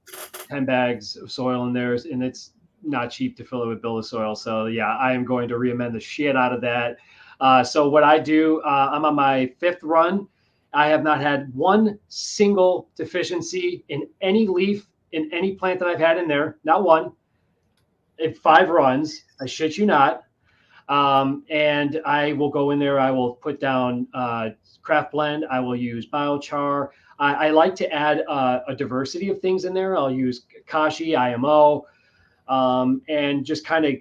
10 bags of soil in there, and it's not cheap to fill it with builder soil. So yeah, I am going to re-amend the shit out of that. So what I do, I'm on my 5th run. I have not had one single deficiency in any leaf in any plant that I've had in there. Not one. In 5 runs, I shit you not. And I will go in there. I will put down craft blend. I will use biochar. I like to add a diversity of things in there. I'll use Kashi, IMO, and just kind of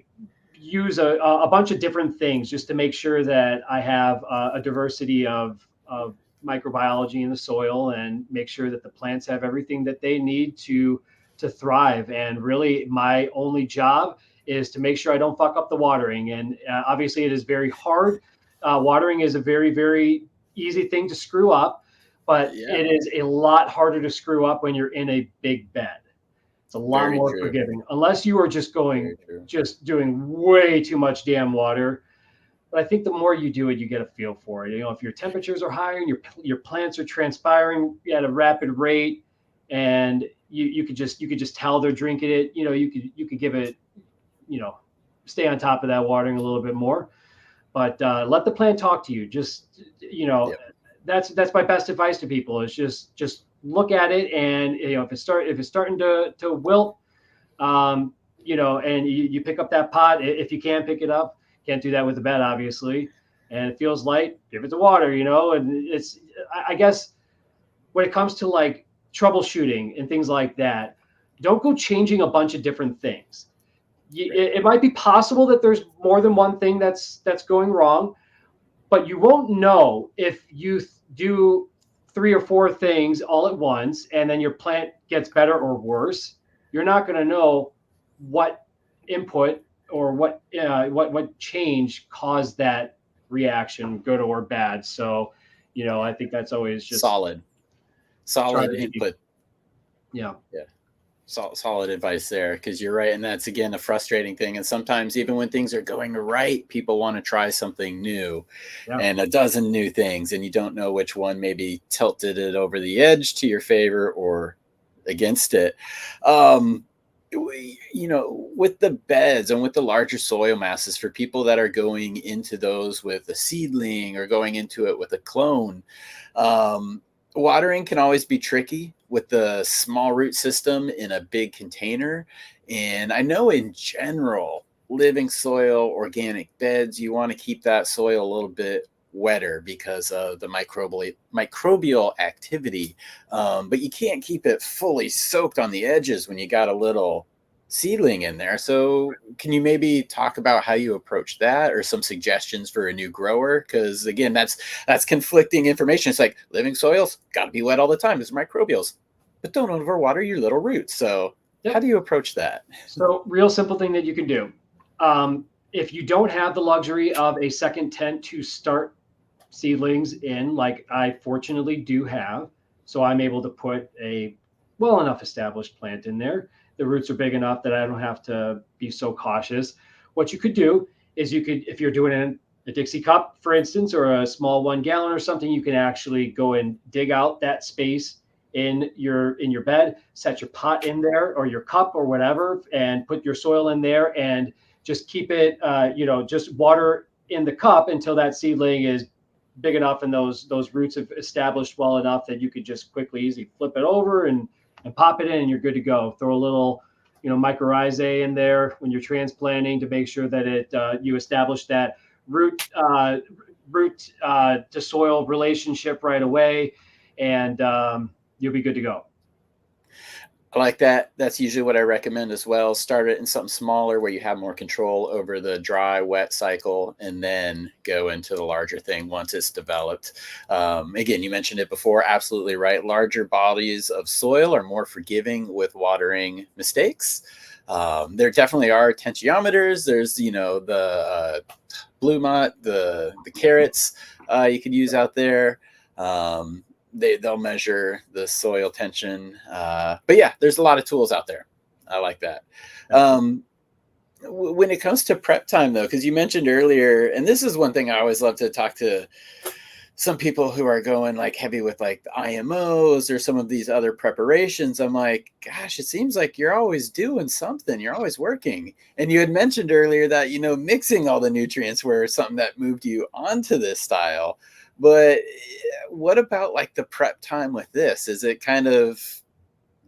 use a bunch of different things just to make sure that I have a diversity of microbiology in the soil and make sure that the plants have everything that they need to thrive. And really, my only job is to make sure I don't fuck up the watering. And obviously, it is very hard. Watering is a very easy thing to screw up, but Yeah, it is a lot harder to screw up when you're in a big bed. It's a lot very more true. forgiving, unless you are Very true. just doing way too much damn water. But I think the more you do it, you get a feel for it. You know, if your temperatures are higher and your plants are transpiring at a rapid rate, and you could just tell they're drinking it. You know, you could give it, you know, stay on top of that watering a little bit more. But let the plant talk to you. Just, you know, Yep. that's my best advice to people is just look at it, and you know, if it's starting to wilt, you know, and you pick up that pot if you can pick it up. Can't do that with the bed, obviously. And it feels light, give it the water, you know. And it's, I guess, when it comes to like troubleshooting and things like that, don't go changing a bunch of different things. It might be possible that there's more than one thing that's going wrong, but you won't know if you do 3 or 4 things all at once and then your plant gets better or worse. You're not going to know what input or what change caused that reaction, good or bad. So, you know, I think that's always just Solid try solid to be, input. yeah, Yeah. Solid advice there, because you're right, and that's again a frustrating thing. And sometimes even when things are going right, people want to try something new yeah. and a dozen new things, and you don't know which one maybe tilted it over the edge to your favor or against it. um you know, with the beds and with the larger soil masses, for people that are going into those with a seedling or going into it with a clone, um watering can always be tricky with the small root system in a big container. And I know in general, living soil, organic beds, you want to keep that soil a little bit wetter because of the microbial activity. But you can't keep it fully soaked on the edges when you got a little seedling in there. So can you maybe talk about how you approach that, or some suggestions for a new grower? Because again, that's conflicting information. It's like living soils got to be wet all the time. There's microbials, but don't overwater your little roots. So how Yep. do you approach that? So, real simple thing that you can do. If you don't have the luxury of a second tent to start seedlings in, like I fortunately do have, so I'm able to put a well enough established plant in there. The roots are big enough that I don't have to be so cautious. What you could do is you could, if you're doing a Dixie cup, for instance, or a small 1 gallon or something, you can actually go and dig out that space in your bed, set your pot in there or your cup or whatever, and put your soil in there and just keep it, you know, just water in the cup until that seedling is big enough and those roots have established well enough that you could just quickly, easily flip it over and pop it in, and you're good to go. Throw a little, you know, mycorrhizae in there when you're transplanting to make sure that it you establish that root to soil relationship right away, and you'll be good to go. I like that. That's usually what I recommend as well. Start it in something smaller where you have more control over the dry, wet cycle, and then go into the larger thing once it's developed. Again, you mentioned it before. Absolutely right. Larger bodies of soil are more forgiving with watering mistakes. There definitely are tensiometers. There's, you know, the blue mott, the carrots you could use out there. they'll measure the soil tension. But yeah, there's a lot of tools out there. I like that. When it comes to prep time though, because you mentioned earlier, and this is one thing I always love to talk to some people who are going like heavy with like the IMOs or some of these other preparations. I'm like, gosh, it seems like you're always doing something. You're always working. And you had mentioned earlier that, mixing all the nutrients were something that moved you onto this style. But what about like the prep time with this? Is it kind of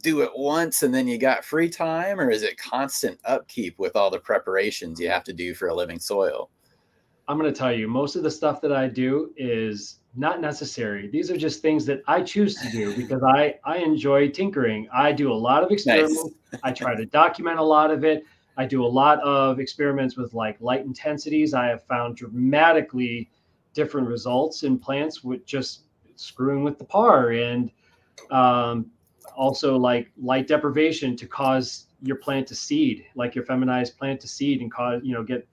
do it once and then you got free time, or is it constant upkeep with all the preparations you have to do for a living soil? I'm going to tell you, most of the stuff that I do is not necessary. These are just things that I choose to do because I enjoy tinkering. I do a lot of experiments. Nice. I try to document a lot of it. I do a lot of experiments with like light intensities. I have found dramatically different results in plants with just screwing with the par, and also like light deprivation to cause your plant to seed, like your feminized plant to seed and cause, get,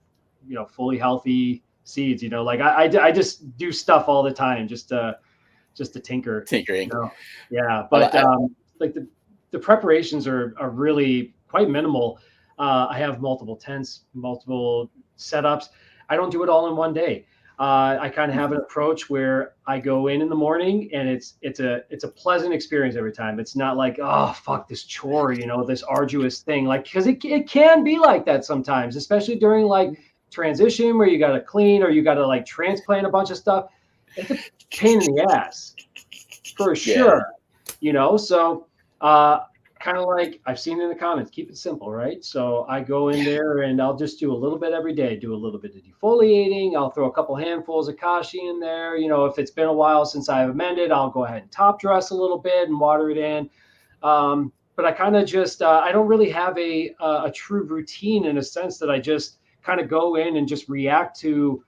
fully healthy seeds, like I just do stuff all the time, just to tinkering. Yeah. But like the preparations are really quite minimal. I have multiple tents, multiple setups. I don't do it all in one day. I kind of have an approach where I go in the morning and it's a pleasant experience every time. It's not like, oh, fuck this chore, this arduous thing, like, because it can be like that sometimes, especially during like transition where you got to clean or you got to like transplant a bunch of stuff. It's a pain in the ass for sure, so kind of like I've seen in the comments, keep it simple, right? So I go in there and I'll just do a little bit every day, do a little bit of defoliating. I'll throw a couple handfuls of kashi in there. If it's been a while since I've amended, I'll go ahead and top dress a little bit and water it in. But I kind of just, I don't really have a true routine in a sense that I just kind of go in and just react to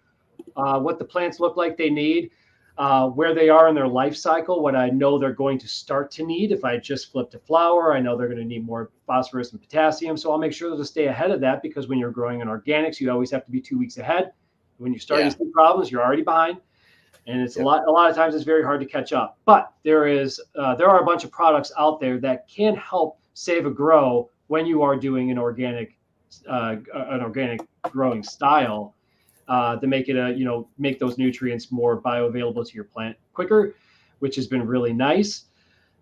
what the plants look like they need. Where they are in their life cycle, what I know they're going to start to need. If I just flip to flower, I know they're going to need more phosphorus and potassium. So I'll make sure to stay ahead of that, because when you're growing in organics, you always have to be 2 weeks ahead. When you start to see problems, you're already behind. And it's a lot of times it's very hard to catch up. But there are a bunch of products out there that can help save a grow when you are doing an organic growing style. To make it make those nutrients more bioavailable to your plant quicker, which has been really nice.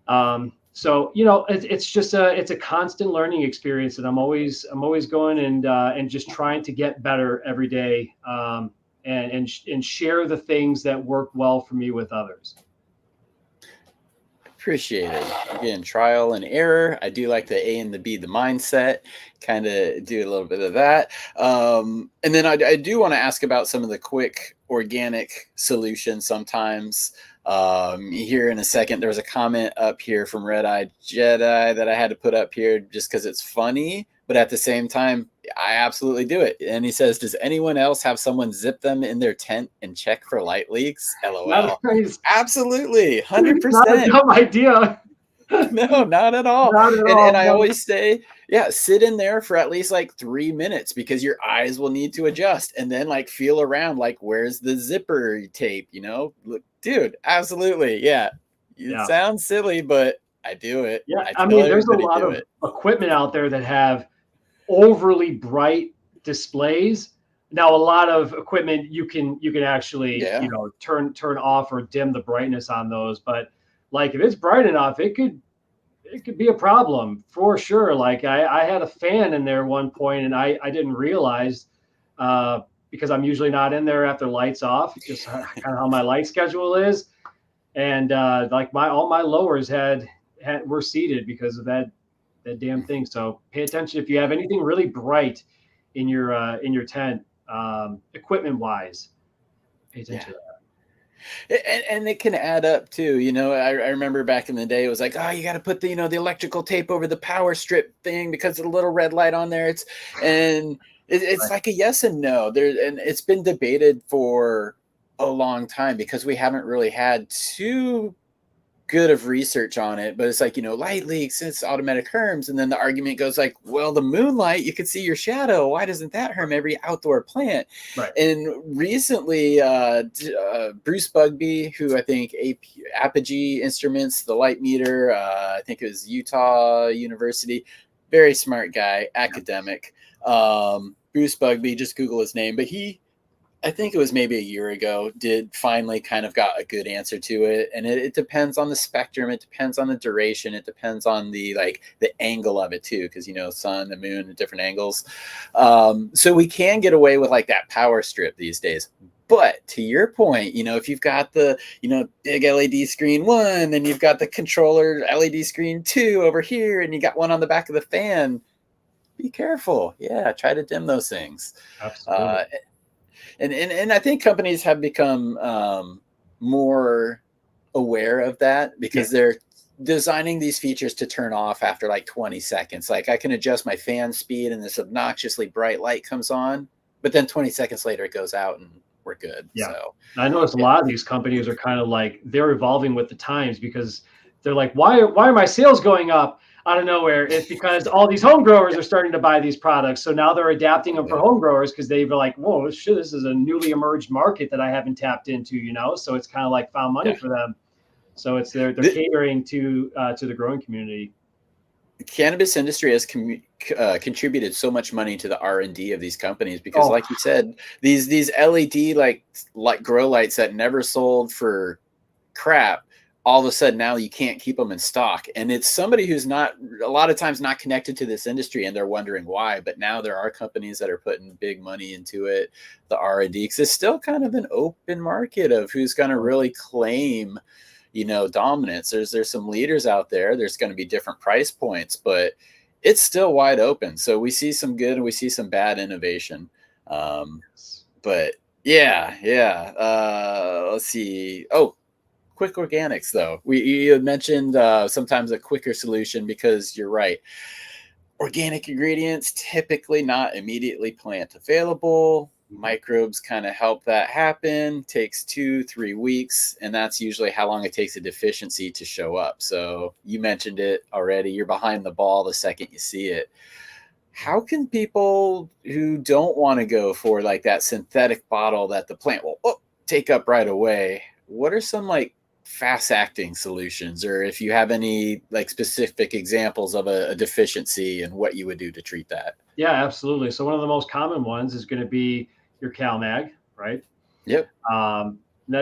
So it's just it's a constant learning experience, and I'm always going and just trying to get better every day, and share the things that work well for me with others. Appreciate it. Again, trial and error. I do like the A and the B, the mindset, kind of do a little bit of that. And then I do want to ask about some of the quick organic solutions sometimes. Here in a second, there was a comment up here from Red Eye Jedi that I had to put up here just because it's funny, but at the same time, I absolutely do it. And he says, does anyone else have someone zip them in their tent and check for light leaks? LOL. Absolutely. 100%. Not a dumb idea. No, not at all. Not at all. And I always say, sit in there for at least like 3 minutes, because your eyes will need to adjust, and then like feel around, like, where's the zipper tape, Look, dude, absolutely. Yeah. It sounds silly, but I do it. Yeah. I mean, there's a lot of equipment out there that have overly bright displays. Now, a lot of equipment you can actually turn off or dim the brightness on those, but like if it's bright enough, it could be a problem for sure. Like I had a fan in there one point, and I didn't realize because I'm usually not in there after lights off, just kind of how my light schedule is, and like all my lowers were seated because of that damn thing. So pay attention if you have anything really bright in your tent, equipment wise. Pay attention to that. And it can add up too. I remember back in the day, it was like, you got to put the the electrical tape over the power strip thing because of the little red light on there. It's right. Like a yes and no. And it's been debated for a long time because we haven't really had too good of research on it, but it's like, light leaks, it's automatic herms. And then the argument goes like, well, the moonlight, you can see your shadow. Why doesn't that harm every outdoor plant? Right. And recently, Bruce Bugby, who I think Apogee Instruments, the light meter, I think it was Utah University, very smart guy, academic. Bruce Bugby, just Google his name, but I think it was maybe a year ago, did finally kind of got a good answer to it. And it depends on the spectrum. It depends on the duration. It depends on the angle of it too. Cause sun, the moon at different angles. So we can get away with like that power strip these days. But to your point, if you've got the, big LED screen 1, and you've got the controller LED screen 2 over here, and you got one on the back of the fan, be careful. Yeah. Try to dim those things. Absolutely. And I think companies have become more aware of that, because they're designing these features to turn off after like 20 seconds. Like I can adjust my fan speed and this obnoxiously bright light comes on, but then 20 seconds later it goes out and we're good. Yeah. So I noticed a lot of these companies are kind of like, they're evolving with the times, because they're like, why are my sales going up out of nowhere? It's because all these home growers are starting to buy these products. So now they're adapting them for home growers, because they've like, whoa, shit, this is a newly emerged market that I haven't tapped into, So it's kind of like found money for them. So it's they're catering to the growing community. The cannabis industry has contributed so much money to the R&D of these companies, because like you said, these LED like grow lights that never sold for crap, all of a sudden now you can't keep them in stock. And it's somebody who's not a lot of times not connected to this industry, and they're wondering why. But now there are companies that are putting big money into it, the R&D, because it's still kind of an open market of who's going to really claim, dominance. There's some leaders out there. There's going to be different price points, but it's still wide open. So we see some good and we see some bad innovation. But let's see. Oh, Quick Organics, though. You had mentioned sometimes a quicker solution, because you're right. Organic ingredients typically not immediately plant available. Microbes kind of help that happen. Takes 2-3 weeks, and that's usually how long it takes a deficiency to show up. So you mentioned it already. You're behind the ball the second you see it. How can people who don't want to go for like that synthetic bottle that the plant will take up right away, what are some like fast acting solutions, or if you have any like specific examples of a deficiency and what you would do to treat that? Yeah, absolutely. So one of the most common ones is going to be your CalMag, right? Yep. I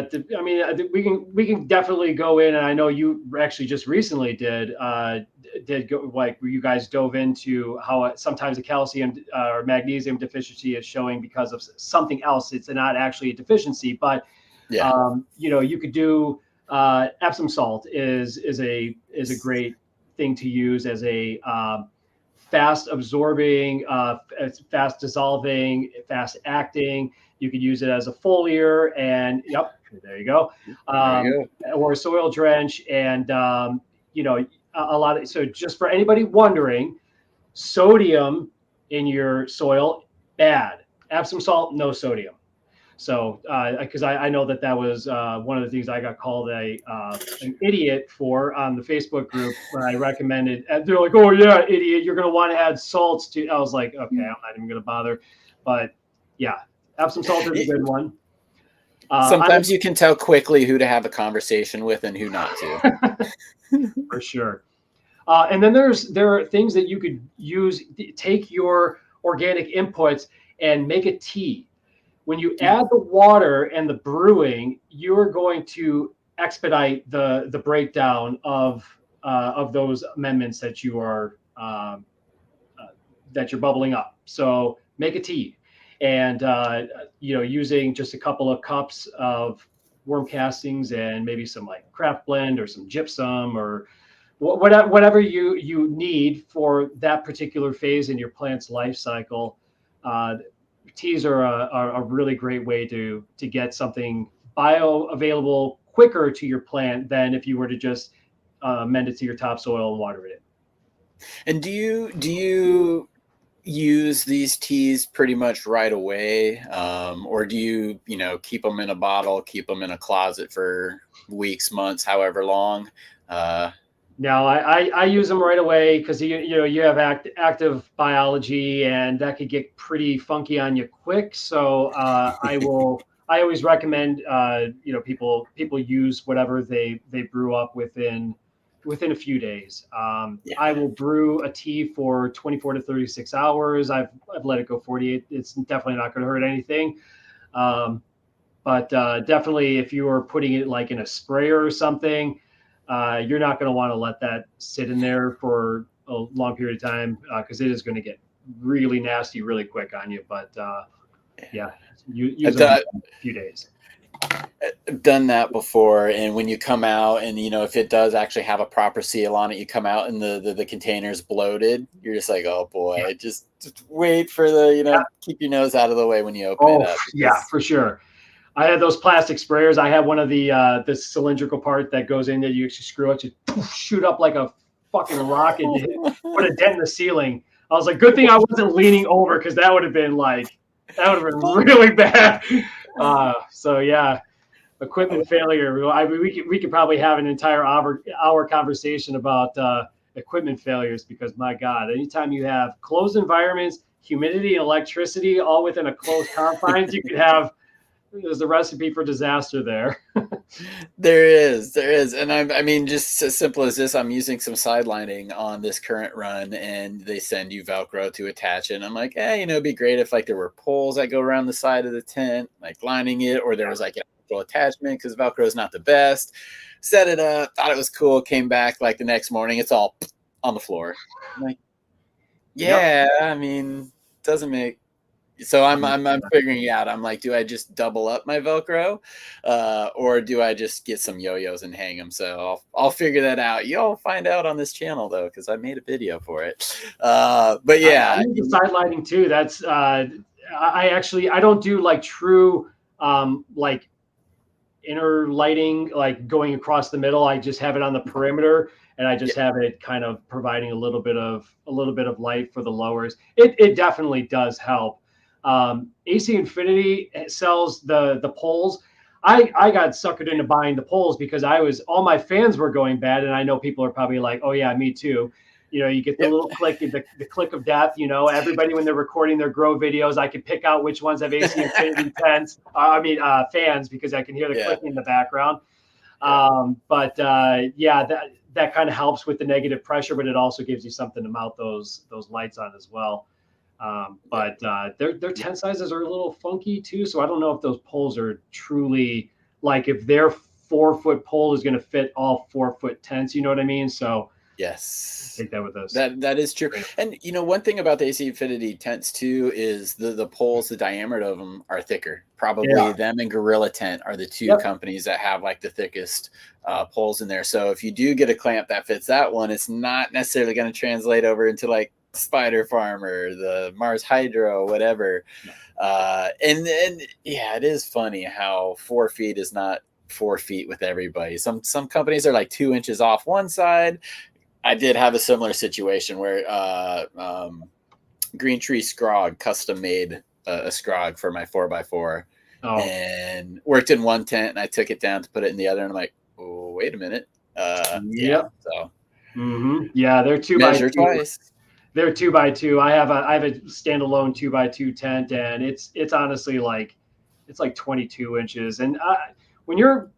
think we can definitely go in, and I know you actually just recently did go, like, where you guys dove into how sometimes a calcium or magnesium deficiency is showing because of something else. It's not actually a deficiency, but you could do Epsom salt is a great thing to use as a fast absorbing, fast dissolving, fast acting. You could use it as a foliar, and there you go. Or a soil drench, and a lot of. So just for anybody wondering, sodium in your soil, bad. Epsom salt, no sodium. So, because I know that was one of the things I got called an idiot for on the Facebook group when I recommended. They're like, "Oh yeah, idiot! You're going to want to add salts to." I was like, "Okay, I'm not even going to bother." But yeah, Epsom salt is a good one. Sometimes you can tell quickly who to have a conversation with and who not to. For sure. And then there are things that you could use. Take your organic inputs and make a tea. When you add the water and the brewing, you're going to expedite the breakdown of those amendments that you're bubbling up. So make a tea, and using just a couple of cups of worm castings and maybe some like craft blend or some gypsum or whatever you need for that particular phase in your plant's life cycle. Teas are a really great way to get something bioavailable quicker to your plant than if you were to just mend it to your topsoil and water it in. And do you use these teas pretty much right away, or do you keep them in a bottle, keep them in a closet for weeks, months, however long? No, I use them right away because you have active biology and that could get pretty funky on you quick. So I always recommend people use whatever they brew up within a few days. I will brew a tea for 24 to 36 hours. I've let it go 48. It's definitely not going to hurt anything. But definitely if you are putting it like in a sprayer or something, you're not going to want to let that sit in there for a long period of time because it is going to get really nasty really quick on you. But use them a few days. I've done that before, and when you come out and if it does actually have a proper seal on it, you come out and the container's bloated, you're just like, oh boy, just wait for the keep your nose out of the way when you open it up. Yeah, for sure. I had those plastic sprayers. I had one of the cylindrical part that goes in there. You actually screw it, you shoot up like a fucking rocket, put a dent in the ceiling. I was like, good thing I wasn't leaning over because that would have been really bad. So yeah, equipment failure. We could probably have an entire hour conversation about equipment failures because my God, anytime you have closed environments, humidity, and electricity all within a closed confines, you could have. There's a recipe for disaster there. There is. And I mean, just as simple as this, I'm using some side lining on this current run and they send you Velcro to attach it. And I'm like, it'd be great if like there were poles that go around the side of the tent, like lining it, or there was like an actual attachment because Velcro is not the best. Set it up, thought it was cool, came back like the next morning, it's all on the floor. I'm like, I mean, doesn't make. So I'm figuring it out. I'm like, do I just double up my Velcro, or do I just get some yo-yos and hang them? So I'll figure that out. You'll find out on this channel though, because I made a video for it. But yeah, I use the side lighting too. That's I don't do like true like inner lighting, like going across the middle. I just have it on the perimeter, and I just have it kind of providing a little bit of light for the lowers. It definitely does help. AC Infinity sells the poles. I got suckered into buying the poles because all my fans were going bad, and I know people are probably like, oh yeah, me too. You get the little click, the click of death. Everybody when they're recording their grow videos, I can pick out which ones have AC Infinity fans because I can hear the clicking in the background. But that kind of helps with the negative pressure, but it also gives you something to mount those lights on as well. But their tent sizes are a little funky too. So I don't know if those poles are truly like if their 4-foot pole is going to fit all 4-foot tents. You know what I mean? So yes, take that with us. That is true. And one thing about the AC Infinity tents too is the poles, the diameter of them are thicker. Probably them and Gorilla Tent are the two companies that have like the thickest poles in there. So if you do get a clamp that fits that one, it's not necessarily going to translate over into like Spider Farmer, the Mars Hydro, whatever. And it is funny how 4 feet is not 4 feet with everybody. Some companies are like 2 inches off one side. I did have a similar situation where Green Tree Scrog custom made a Scrog for my 4x4 and worked in one tent, and I took it down to put it in the other, and I'm like, oh, wait a minute. So they're 2x2. Measure twice. They're 2x2. I have a standalone 2x2 tent, and it's honestly like 22 inches. And when you're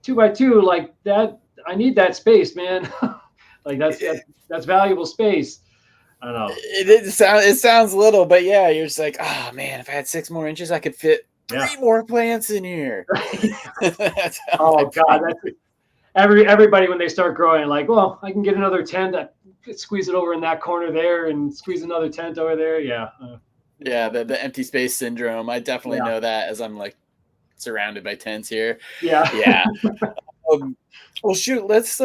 2x2 like that, I need that space, man. Like that's valuable space. I don't know. It sounds little, but yeah, you're just like, oh man, if I had 6 more inches, I could fit 3 more plants in here. Oh God, everybody when they start growing, like, well, I can get another tent. Squeeze it over in that corner there and squeeze another tent over there. The empty space syndrome. I definitely know that as I'm like surrounded by tents here. Well shoot, let's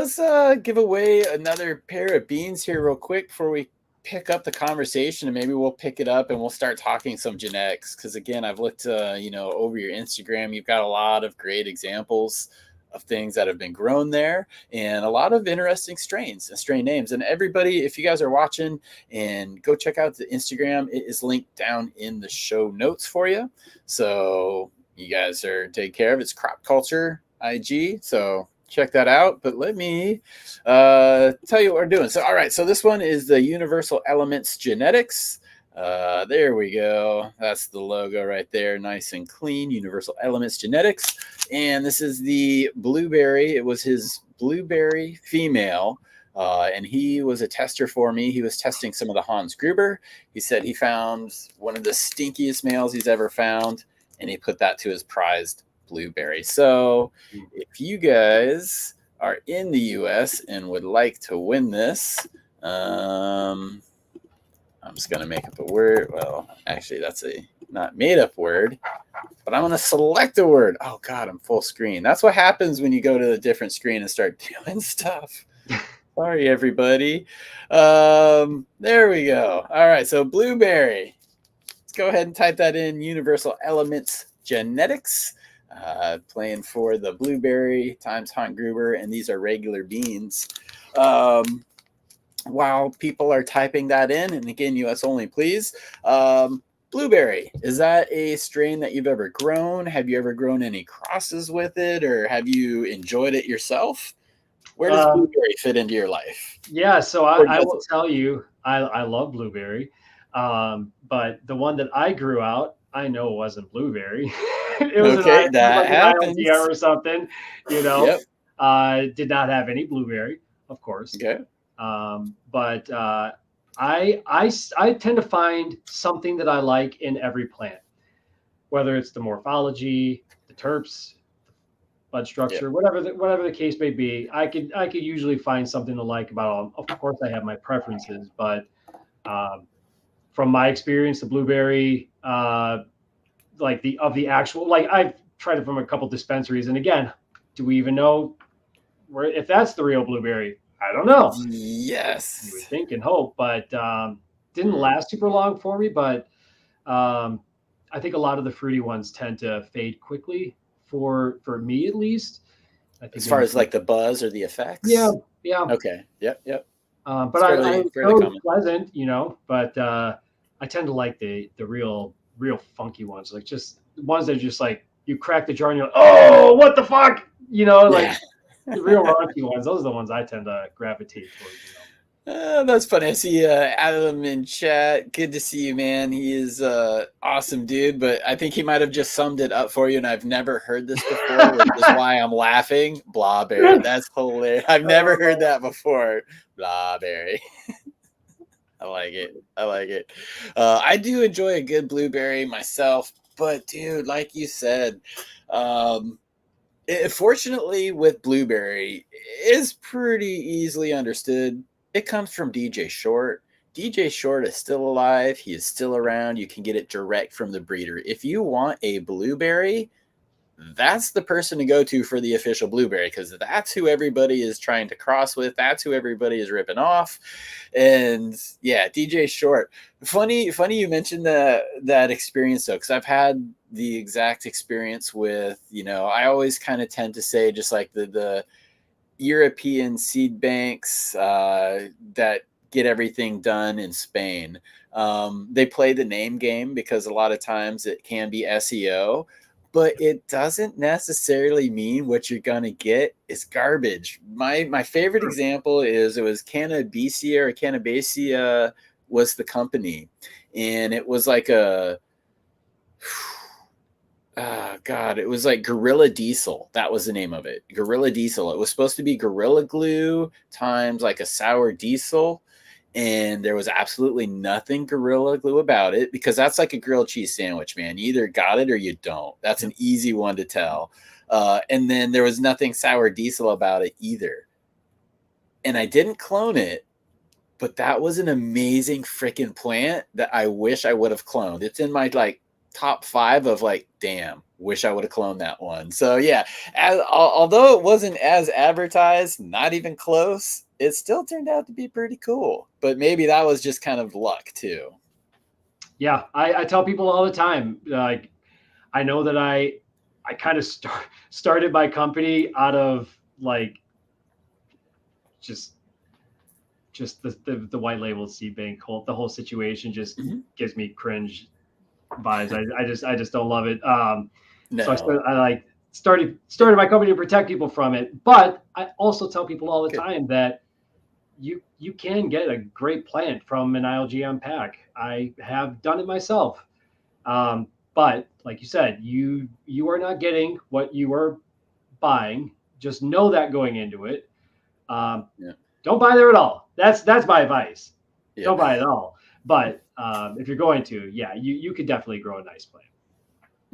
give away another pair of beans here real quick before we pick up the conversation, and maybe we'll pick it up and we'll start talking some genetics, because again, I've looked over your Instagram. You've got a lot of great examples of things that have been grown there, and a lot of interesting strains and strain names. And everybody, if you guys are watching, and go check out the Instagram, it is linked down in the show notes for you. So you guys are taken care of. It's Crop Culture IG. So check that out. But let me tell you what we're doing. So, all right. So this one is the Universal Elements Genetics. There we go. That's the logo right there. Nice and clean. Universal Elements Genetics. And this is the blueberry. It was his blueberry female. And he was a tester for me. He was testing some of the Hans Gruber. He said he found one of the stinkiest males he's ever found, and he put that to his prized blueberry. So if you guys are in the US and would like to win this, I'm just going to make up a word. Well, actually, that's a not made up word, but I'm going to select a word. Oh, God, I'm full screen. That's what happens when you go to a different screen and start doing stuff. Sorry, everybody. There we go. All right, so blueberry. Let's go ahead and type that in. Universal Elements Genetics. Playing for the blueberry times Hans Gruber, and these are regular beans. While people are typing that in, and again, US only, please. Blueberry, is that a strain that you've ever grown? Have you ever grown any crosses with it, or have you enjoyed it yourself? Where does blueberry fit into your life? Yeah, so I will tell you, I love blueberry, but the one that I grew out, I know it wasn't blueberry. It was okay, that like happens. an ILDR or something, you know. Yep. Did not have any blueberry, of course. Okay. But I tend to find something that I like in every plant, whether it's the morphology, the terps, bud structure, whatever the case may be. I could usually find something to like about them. Of course, I have my preferences, but from my experience, the blueberry, like the actual, like I've tried it from a couple dispensaries, and again, do we even know if that's the real blueberry? I don't know. Yes, you would think and hope, but didn't last super long for me. But I think a lot of the fruity ones tend to fade quickly. For me at least, I think as far as like the buzz or the effects. Yeah. Okay. Yep. But I fairly pleasant, you know. But I tend to like the real funky ones, like just ones that are just like you crack the jar and you're like, oh, what the fuck, you know, like the real raunchy ones. Those are the ones I tend to gravitate towards. You know. That's funny. I see Adam in chat. Good to see you, man. He is awesome dude, but I think he might have just summed it up for you, and I've never heard this before, which is why I'm laughing. Blawberry. That's hilarious. I've never heard that before. Blawberry. I like it. I do enjoy a good blueberry myself, but dude, like you said, fortunately with blueberry, it is pretty easily understood. It comes from DJ Short. DJ Short is still alive. He is still around. You can get it direct from the breeder. If you want a blueberry, that's the person to go to for the official blueberry, because that's who everybody is trying to cross with. That's who everybody is ripping off. And yeah, DJ Short. Funny you mentioned that experience though, because I've had the exact experience with, you know, I always kind of tend to say just like the European seed banks that get everything done in Spain. They play the name game because a lot of times it can be SEO, but it doesn't necessarily mean what you're going to get is garbage. My favorite example is it was Cannabacia was the company, and it was like a it was like Gorilla Diesel. That was the name of it. Gorilla Diesel. It was supposed to be Gorilla Glue times like a sour diesel. And there was absolutely nothing Gorilla Glue about it, because that's like a grilled cheese sandwich, man. You either got it or you don't. That's an easy one to tell. And then there was nothing sour diesel about it either. And I didn't clone it, but that was an amazing freaking plant that I wish I would have cloned. It's in my like top 5 of like, damn, wish I would have cloned that one. So yeah, although it wasn't as advertised, not even close, it still turned out to be pretty cool. But maybe that was just kind of luck too. Yeah, I tell people all the time, like, I know that I kind of started my company out of like just the white label seed bank, the whole situation just gives me cringe vibes. I just don't love it. No. So I like started my company to protect people from it. But I also tell people all the time that you can get a great plant from an ILGM pack. I have done it myself. But like you said, you are not getting what you are buying. Just know that going into it. Don't buy there at all. That's my advice. Yeah. Don't buy it at all. But if you're going to, yeah, you could definitely grow a nice plant.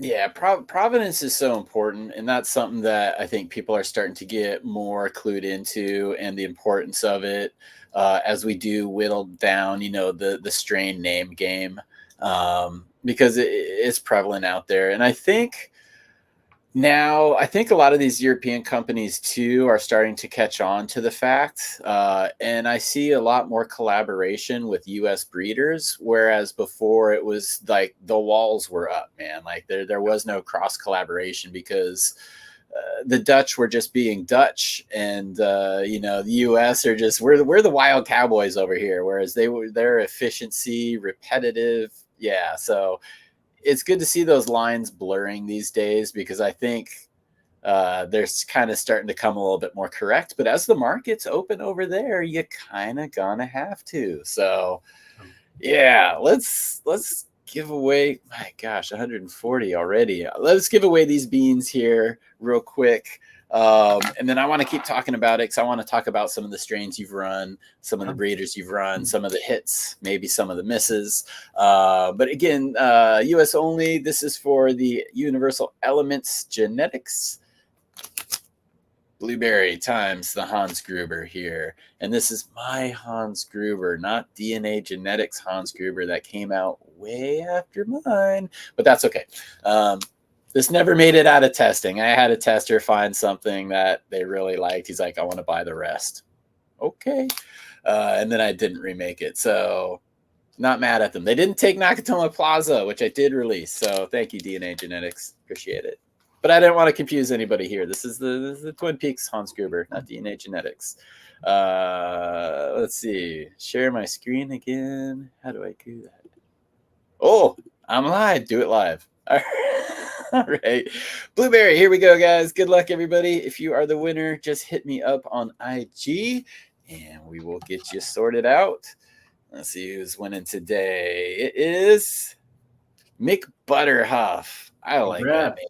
Yeah, provenance is so important, and that's something that I think people are starting to get more clued into, and the importance of it as we do whittle down, the strain name game, because it's prevalent out there. And I think now, a lot of these European companies too are starting to catch on to the fact, and I see a lot more collaboration with U.S. breeders, whereas before it was like the walls were up, man. Like there was no cross collaboration because the Dutch were just being Dutch, and the U.S. are just we're the wild cowboys over here, whereas their efficiency, repetitive, yeah. So it's good to see those lines blurring these days, because I think they're kind of starting to come a little bit more correct. But as the market's open over there, you kind of gonna have to. So yeah, let's give away, my gosh, 140 already. Let's give away these beans here real quick. And then I want to keep talking about it, because I want to talk about some of the strains you've run, some of the breeders you've run, some of the hits, maybe some of the misses. But again, US only. This is for the Universal Elements Genetics Blueberry times the Hans Gruber here. And this is my Hans Gruber, not DNA Genetics Hans Gruber that came out way after mine, but that's okay. This never made it out of testing. I had a tester find something that they really liked. He's like, I want to buy the rest. Okay. And then I didn't remake it. So not mad at them. They didn't take Nakatomi Plaza, which I did release. So thank you, DNA Genetics. Appreciate it. But I didn't want to confuse anybody here. This is the Twin Peaks Hans Gruber, not DNA Genetics. Let's see. Share my screen again. How do I do that? Oh, I'm live. Do it live. All right. All right. Blueberry, here we go, guys. Good luck, everybody. If you are the winner, just hit me up on IG, and we will get you sorted out. Let's see who's winning today. It is Mick Butterhuff. I like that name.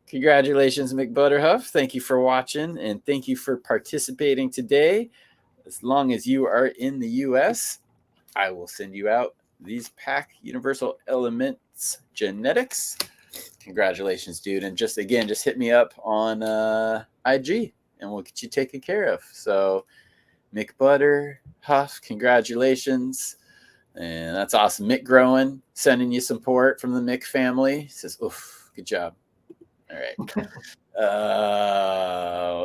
Congratulations, Mick Butterhuff. Thank you for watching, and thank you for participating today. As long as you are in the U.S., I will send you out these pack Universal Elements Genetics. Congratulations, dude. And just hit me up on IG, and we'll get you taken care of. So Mick Butterhuff, congratulations. And that's awesome. Mick Growing, sending you support from the Mick family. He says, oof, good job. All right.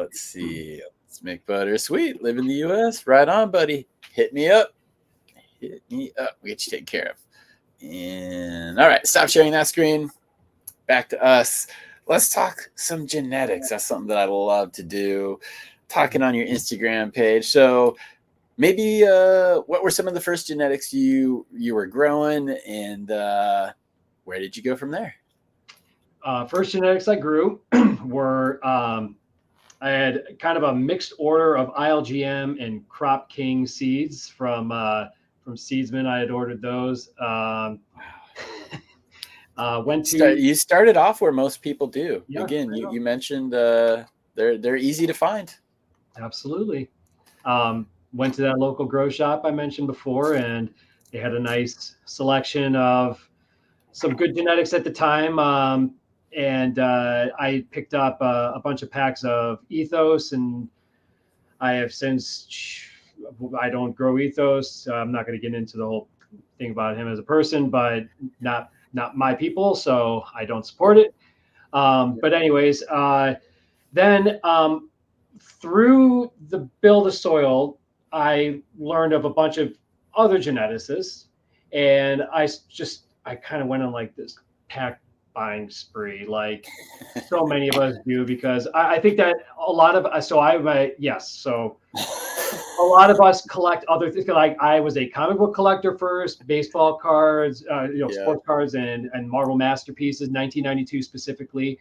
Let's see. Let's Mick Butter. Sweet. Live in the U.S. Right on, buddy. Hit me up. Hit me up. We'll get you taken care of. And all right, stop sharing that screen. Back to us. Let's talk some genetics. That's something that I love to do. Talking on your Instagram page. So maybe what were some of the first genetics you were growing, and where did you go from there? First genetics I grew were I had kind of a mixed order of ILGM and Crop King seeds from Seedsman. I had ordered those. You started off where most people do. Yeah, again, you mentioned they're easy to find. Absolutely. Went to that local grow shop I mentioned before, and they had a nice selection of some good genetics at the time. And I picked up a bunch of packs of Ethos, and I have since, I don't grow Ethos. I'm not going to get into the whole thing about him as a person, but not my people, so I don't support it. But anyways, then through the Build a Soil, I learned of a bunch of other geneticists, and I kind of went on like this pack buying spree, like so many of us do, because I think that a lot of us, so a lot of us collect other things. Like I was a comic book collector first, baseball cards, sports cards, and Marvel Masterpieces, 1992 specifically.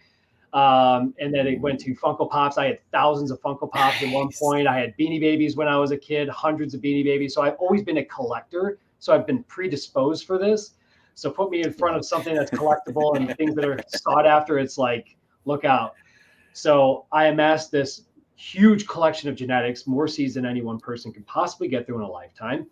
And then it went to Funko Pops. I had thousands of Funko Pops at one point. I had Beanie Babies when I was a kid, hundreds of Beanie Babies. So I've always been a collector. So I've been predisposed for this. So put me in front of something that's collectible and things that are sought after. It's like, look out. So I amassed this huge collection of genetics, more seeds than any one person could possibly get through in a lifetime.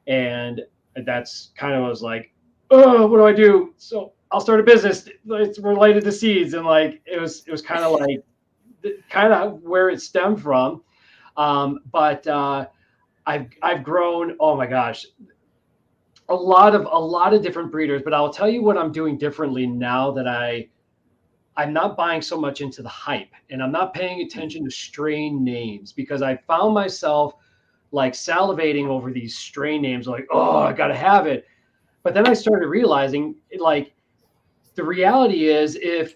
And that's kind of was like, oh, what do I do? So I'll start a business. It's related to seeds. And like, it was kind of like, kind of where it stemmed from. But I've grown, oh my gosh, a lot of different breeders, but I'll tell you what I'm doing differently now that I'm not buying so much into the hype, and I'm not paying attention to strain names, because I found myself like salivating over these strain names, like, oh, I got to have it. But then I started realizing, like, the reality is if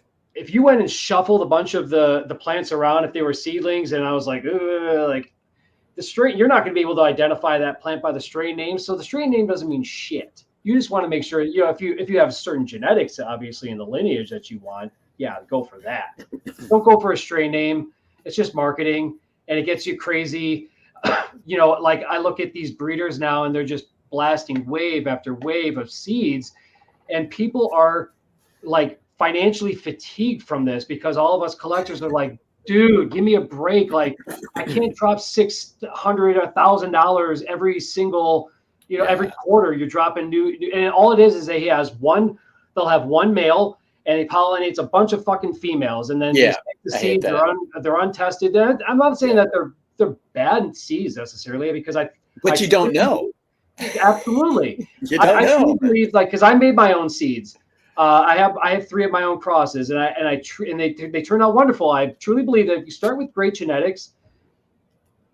you went and shuffled a bunch of the plants around, if they were seedlings, and I was like, the strain, you're not going to be able to identify that plant by the strain name. So the strain name doesn't mean shit. You just want to make sure, if you have certain genetics, obviously, in the lineage that you want, yeah, go for that. Don't go for a strain name. It's just marketing, and it gets you crazy. Like I look at these breeders now, and they're just blasting wave after wave of seeds, and people are like financially fatigued from this, because all of us collectors are like, dude, give me a break. Like, I can't drop $600, $1,000 every single, every quarter. You're dropping new, and all it is they'll have one male, and he pollinates a bunch of fucking females, and then the seeds they're untested. I'm not saying that they're bad seeds necessarily, because but you don't know. Absolutely, you don't know. I believe, like, because I made my own seeds. I have 3 of my own crosses, and they turn out wonderful. I truly believe that if you start with great genetics,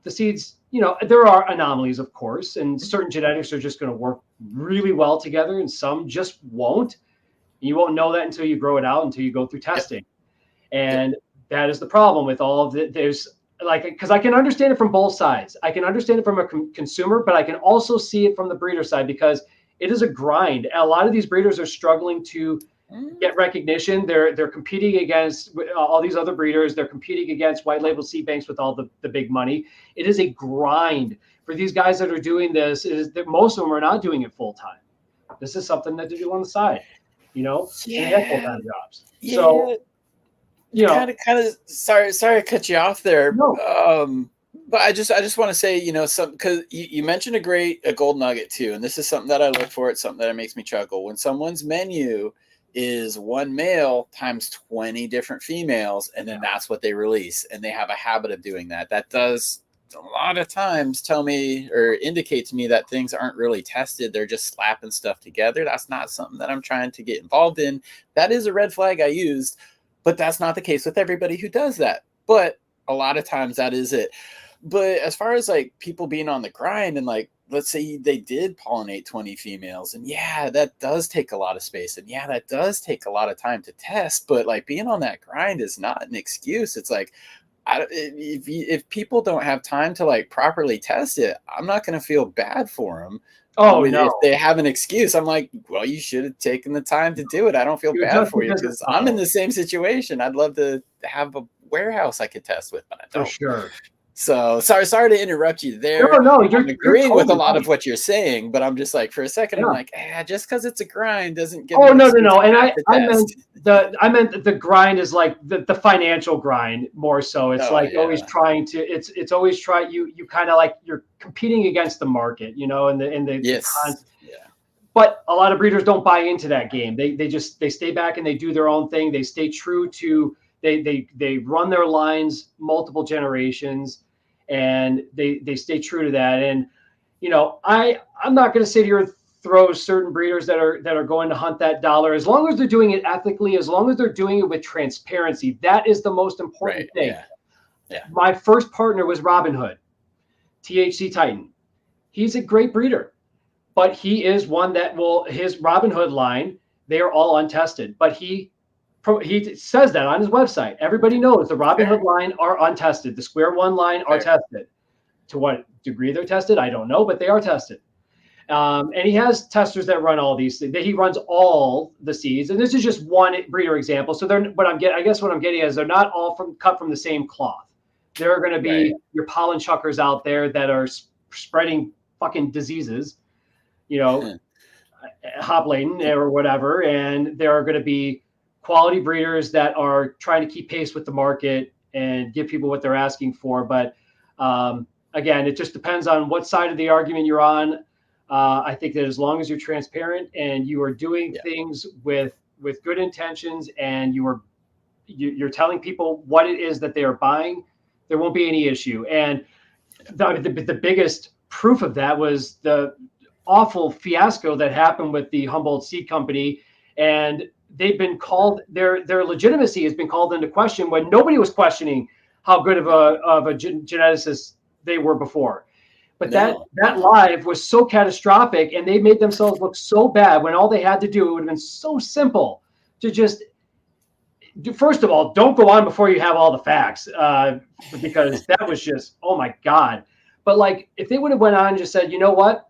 the seeds, there are anomalies, of course, and certain genetics are just going to work really well together, and some just won't. You won't know that until you grow it out, until you go through testing. And that is the problem with all of it. There's like, because I can understand it from both sides. I can understand it from a consumer, but I can also see it from the breeder side, because it is a grind. A lot of these breeders are struggling to get recognition. They're competing against all these other breeders. They're competing against white label seed banks with all the big money. It is a grind for these guys that are doing this. Is that most of them are not doing it full time. This is something that they do on the side, and they have full-time jobs. Yeah. So, kind of. Sorry to cut you off there. No. But I just want to say, because you mentioned a gold nugget too, and this is something that I look for. It's something that makes me chuckle when someone's menu is one male times 20 different females, and then that's what they release, and they have a habit of doing that. That does a lot of times tell me or indicate to me that things aren't really tested. They're just slapping stuff together. That's not something that I'm trying to get involved in. That is a red flag I used, but that's not the case with everybody who does that. But a lot of times that is it. But as far as like people being on the grind, and like, let's say they did pollinate 20 females, and that does take a lot of space, and that does take a lot of time to test. But like, being on that grind is not an excuse. It's like, if people don't have time to like properly test it, I'm not going to feel bad for them. Oh, no. If they have an excuse, I'm like, well, you should have taken the time to do it. I don't feel bad for you, because I'm in the same situation. I'd love to have a warehouse I could test with, but I don't. For sure. So sorry to interrupt you there. No, I'm agreeing with a lot of what you're saying, but I'm just like, for a second, I'm like, just because it's a grind doesn't give. Oh, no. And I meant the grind is like the financial grind more so. It's always trying to. It's always you kind of like you're competing against the market, and the yes. But a lot of breeders don't buy into that game. They stay back and they do their own thing. They stay true to. They run their lines multiple generations. And they stay true to that. And, I'm not going to sit here and throw certain breeders that are going to hunt that dollar, as long as they're doing it ethically, as long as they're doing it with transparency. That is the most important thing. Yeah. My first partner was Robin Hood, THC Titan. He's a great breeder, but he is one that his Robin Hood line, they are all untested, but he says that on his website. Everybody knows the Robin Hood line are untested. The Square One line are tested. To what degree they're tested, I don't know, but they are tested. And he has testers that run all these things. He runs all the seeds, and this is just one breeder example. So they're I guess what I'm getting is they're not all cut from the same cloth. There are going to be your pollen chuckers out there that are spreading fucking diseases, hop laden or whatever, and there are going to be quality breeders that are trying to keep pace with the market and give people what they're asking for. But again, it just depends on what side of the argument you're on. I think that as long as you're transparent and you are doing things with good intentions, and you're telling people what it is that they are buying, there won't be any issue. And the biggest proof of that was the awful fiasco that happened with the Humboldt Seed Company, and they've been called, their legitimacy has been called into question when nobody was questioning how good of a geneticist they were before. But that live was so catastrophic, and they made themselves look so bad when all they had to do, it would have been so simple to just, first of all, don't go on before you have all the facts, because that was just, oh my God. But like, if they would have went on and just said, you know what,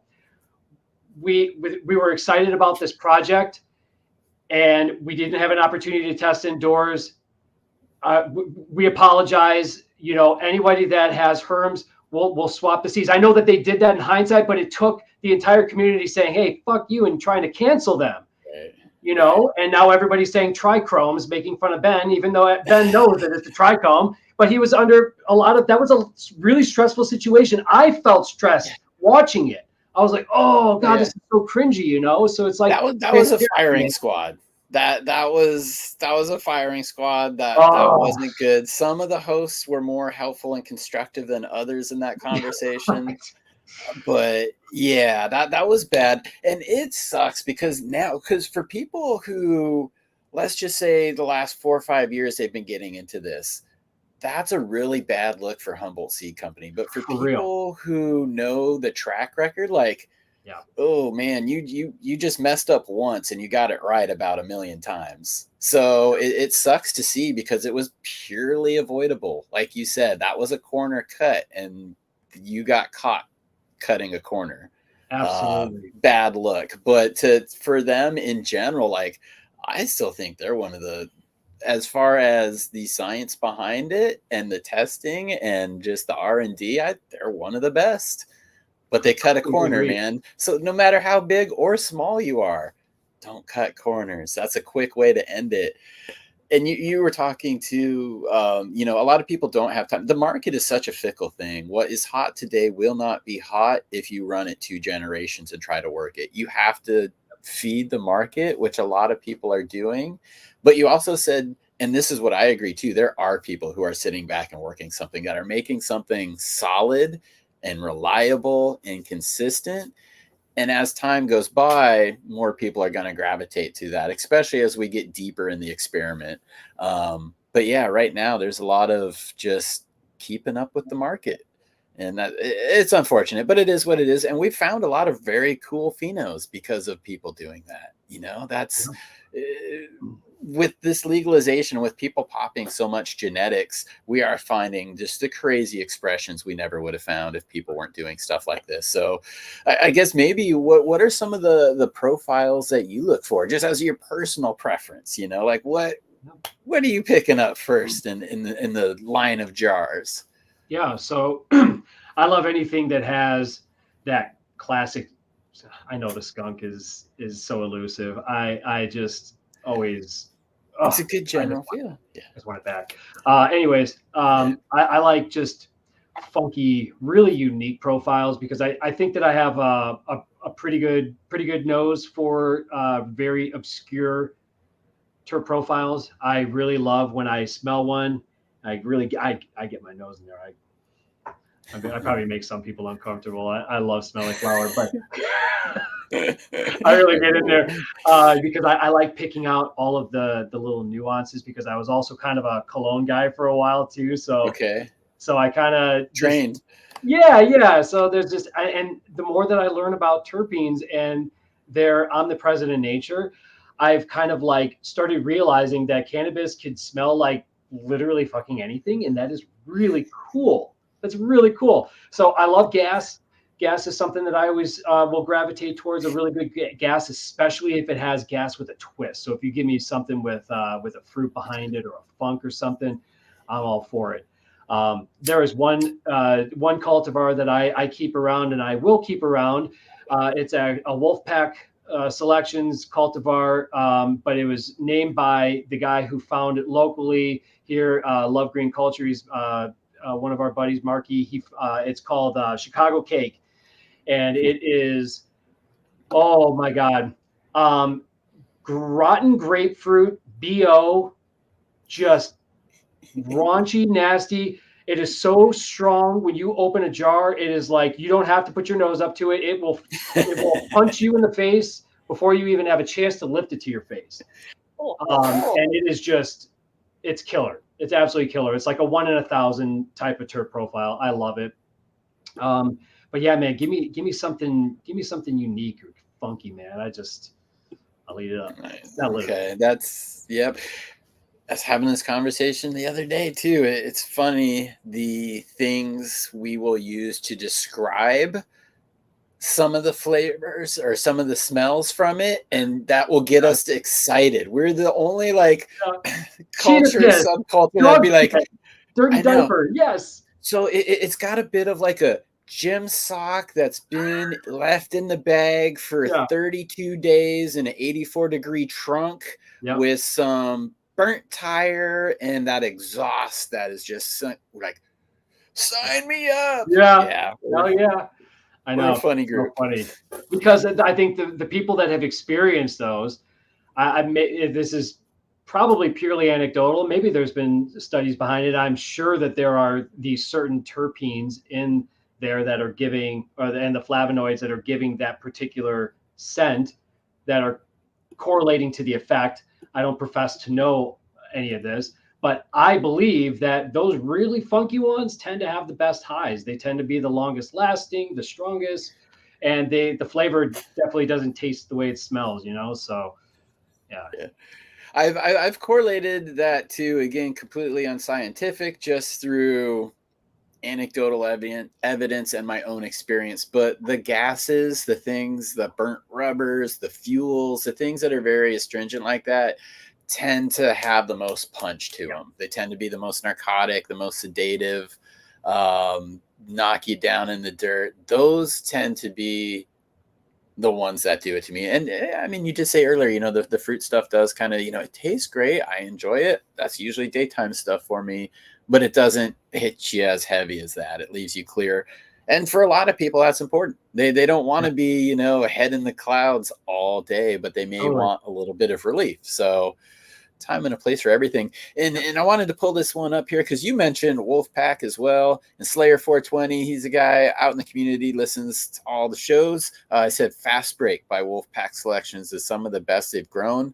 we were excited about this project, and we didn't have an opportunity to test indoors. We apologize. Anybody that has herms, we'll swap the seeds. I know that they did that in hindsight, but it took the entire community saying, hey, fuck you, and trying to cancel them. And now everybody's saying trichromes, making fun of Ben, even though Ben knows that it's a trichome, but he was under that was a really stressful situation. I felt stressed watching it. I was like, oh God, this is so cringy, So it's like that was a firing squad. That was a firing squad. That wasn't good. Some of the hosts were more helpful and constructive than others in that conversation. Right. But yeah, that was bad. And it sucks because for people who, let's just say the last 4 or 5 years they've been getting into this, that's a really bad look for Humboldt Seed Company. But for people who know the track record, like, oh man, you just messed up once and you got it right about 1 million times. So it sucks to see, because it was purely avoidable. Like you said, that was a corner cut, and you got caught cutting a corner. Absolutely. Bad look. But for them in general, like, I still think they're one of the, as far as the science behind it and the testing and just the R&D, they're one of the best. But they cut a corner, man. So no matter how big or small you are, don't cut corners. That's a quick way to end it. And you were talking to, a lot of people don't have time. The market is such a fickle thing. What is hot today will not be hot if you run it 2 generations and try to work it. You have to feed the market, which a lot of people are doing. But you also said, and this is what I agree too, there are people who are sitting back and working something, that are making something solid and reliable and consistent. And as time goes by, more people are going to gravitate to that, especially as we get deeper in the experiment. But yeah, right now there's a lot of just keeping up with the market, and that it's unfortunate, but it is what it is. And we found a lot of very cool phenos because of people doing that. That's with this legalization, with people popping so much genetics, we are finding just the crazy expressions we never would have found if people weren't doing stuff like this. So I guess maybe what are some of the profiles that you look for, just as your personal preference, like what are you picking up first in the line of jars? Yeah. So I love anything that has that classic. I know the skunk is so elusive. I just always, it's a good general feel. Yeah, I just want it back. Anyways, I like just funky, really unique profiles, because I think that I have a pretty good nose for very obscure terp profiles. I really love when I smell one. I get my nose in there. I probably make some people uncomfortable. I love smelling flower, but I really get in there because I like picking out all of the little nuances, because I was also kind of a cologne guy for a while too. So so I kind of trained. Yeah. So there's just, and the more that I learn about terpenes and their omnipresent in nature, I've kind of like started realizing that cannabis could smell like literally fucking anything, and that is really cool. That's really cool. So I love gas. gas is something that I always will gravitate towards. A really good gas, especially if it has gas with a twist. So if you give me something with a fruit behind it or a funk or something, I'm all for it. There is one cultivar that I keep around and I will keep around. It's a Wolfpack Selections cultivar, but it was named by the guy who found it locally here, Love Green Culture. He's one of our buddies, Marky. It's called Chicago Cake, and it is, oh my God, rotten grapefruit, BO, just raunchy, nasty. It is so strong. When you open a jar, it is like you don't have to put your nose up to it. It will punch you in the face before you even have a chance to lift it to your face. And it is just, it's killer. It's absolutely killer. It's like a 1 in 1,000 type of terp profile. I love it. But yeah, man, give me something unique or funky, man. I'll eat it up. Okay, that's yep. I was having this conversation the other day too. It's funny the things we will use to describe some of the flavors or some of the smells from it, and that will get us excited. We're the only culture subculture that'd be like dirty diaper. Yes. So it's got a bit of like a gym sock that's been left in the bag for 32 days in an 84-degree trunk with some burnt tire and that exhaust that is just like, sign me up. Yeah. Oh yeah. I know. We're a funny group. So funny. Because I think the people that have experienced those, this is probably purely anecdotal. Maybe there's been studies behind it. I'm sure that there are these certain terpenes in there that are giving, and the flavonoids that are giving that particular scent that are correlating to the effect. I don't profess to know any of this, but I believe that those really funky ones tend to have the best highs. They tend to be the longest lasting, the strongest, and the flavor definitely doesn't taste the way it smells, So yeah. I've correlated that to, again, completely unscientific, just through anecdotal evidence and my own experience. But the gases, the things, the burnt rubbers, the fuels, the things that are very astringent like that tend to have the most punch to them. They tend to be the most narcotic, the most sedative, knock you down in the dirt. Those tend to be the ones that do it to me. And I mean, you just say earlier, the fruit stuff does kind of, it tastes great. I enjoy it. That's usually daytime stuff for me, but it doesn't hit you as heavy as that. It leaves you clear. And for a lot of people, that's important. They don't want to be, head in the clouds all day, but they may want a little bit of relief. So time and a place for everything. And I wanted to pull this one up here because you mentioned Wolfpack as well, and Slayer 420. He's a guy out in the community, listens to all the shows. I said Fast Break by Wolfpack Selections is some of the best they've grown.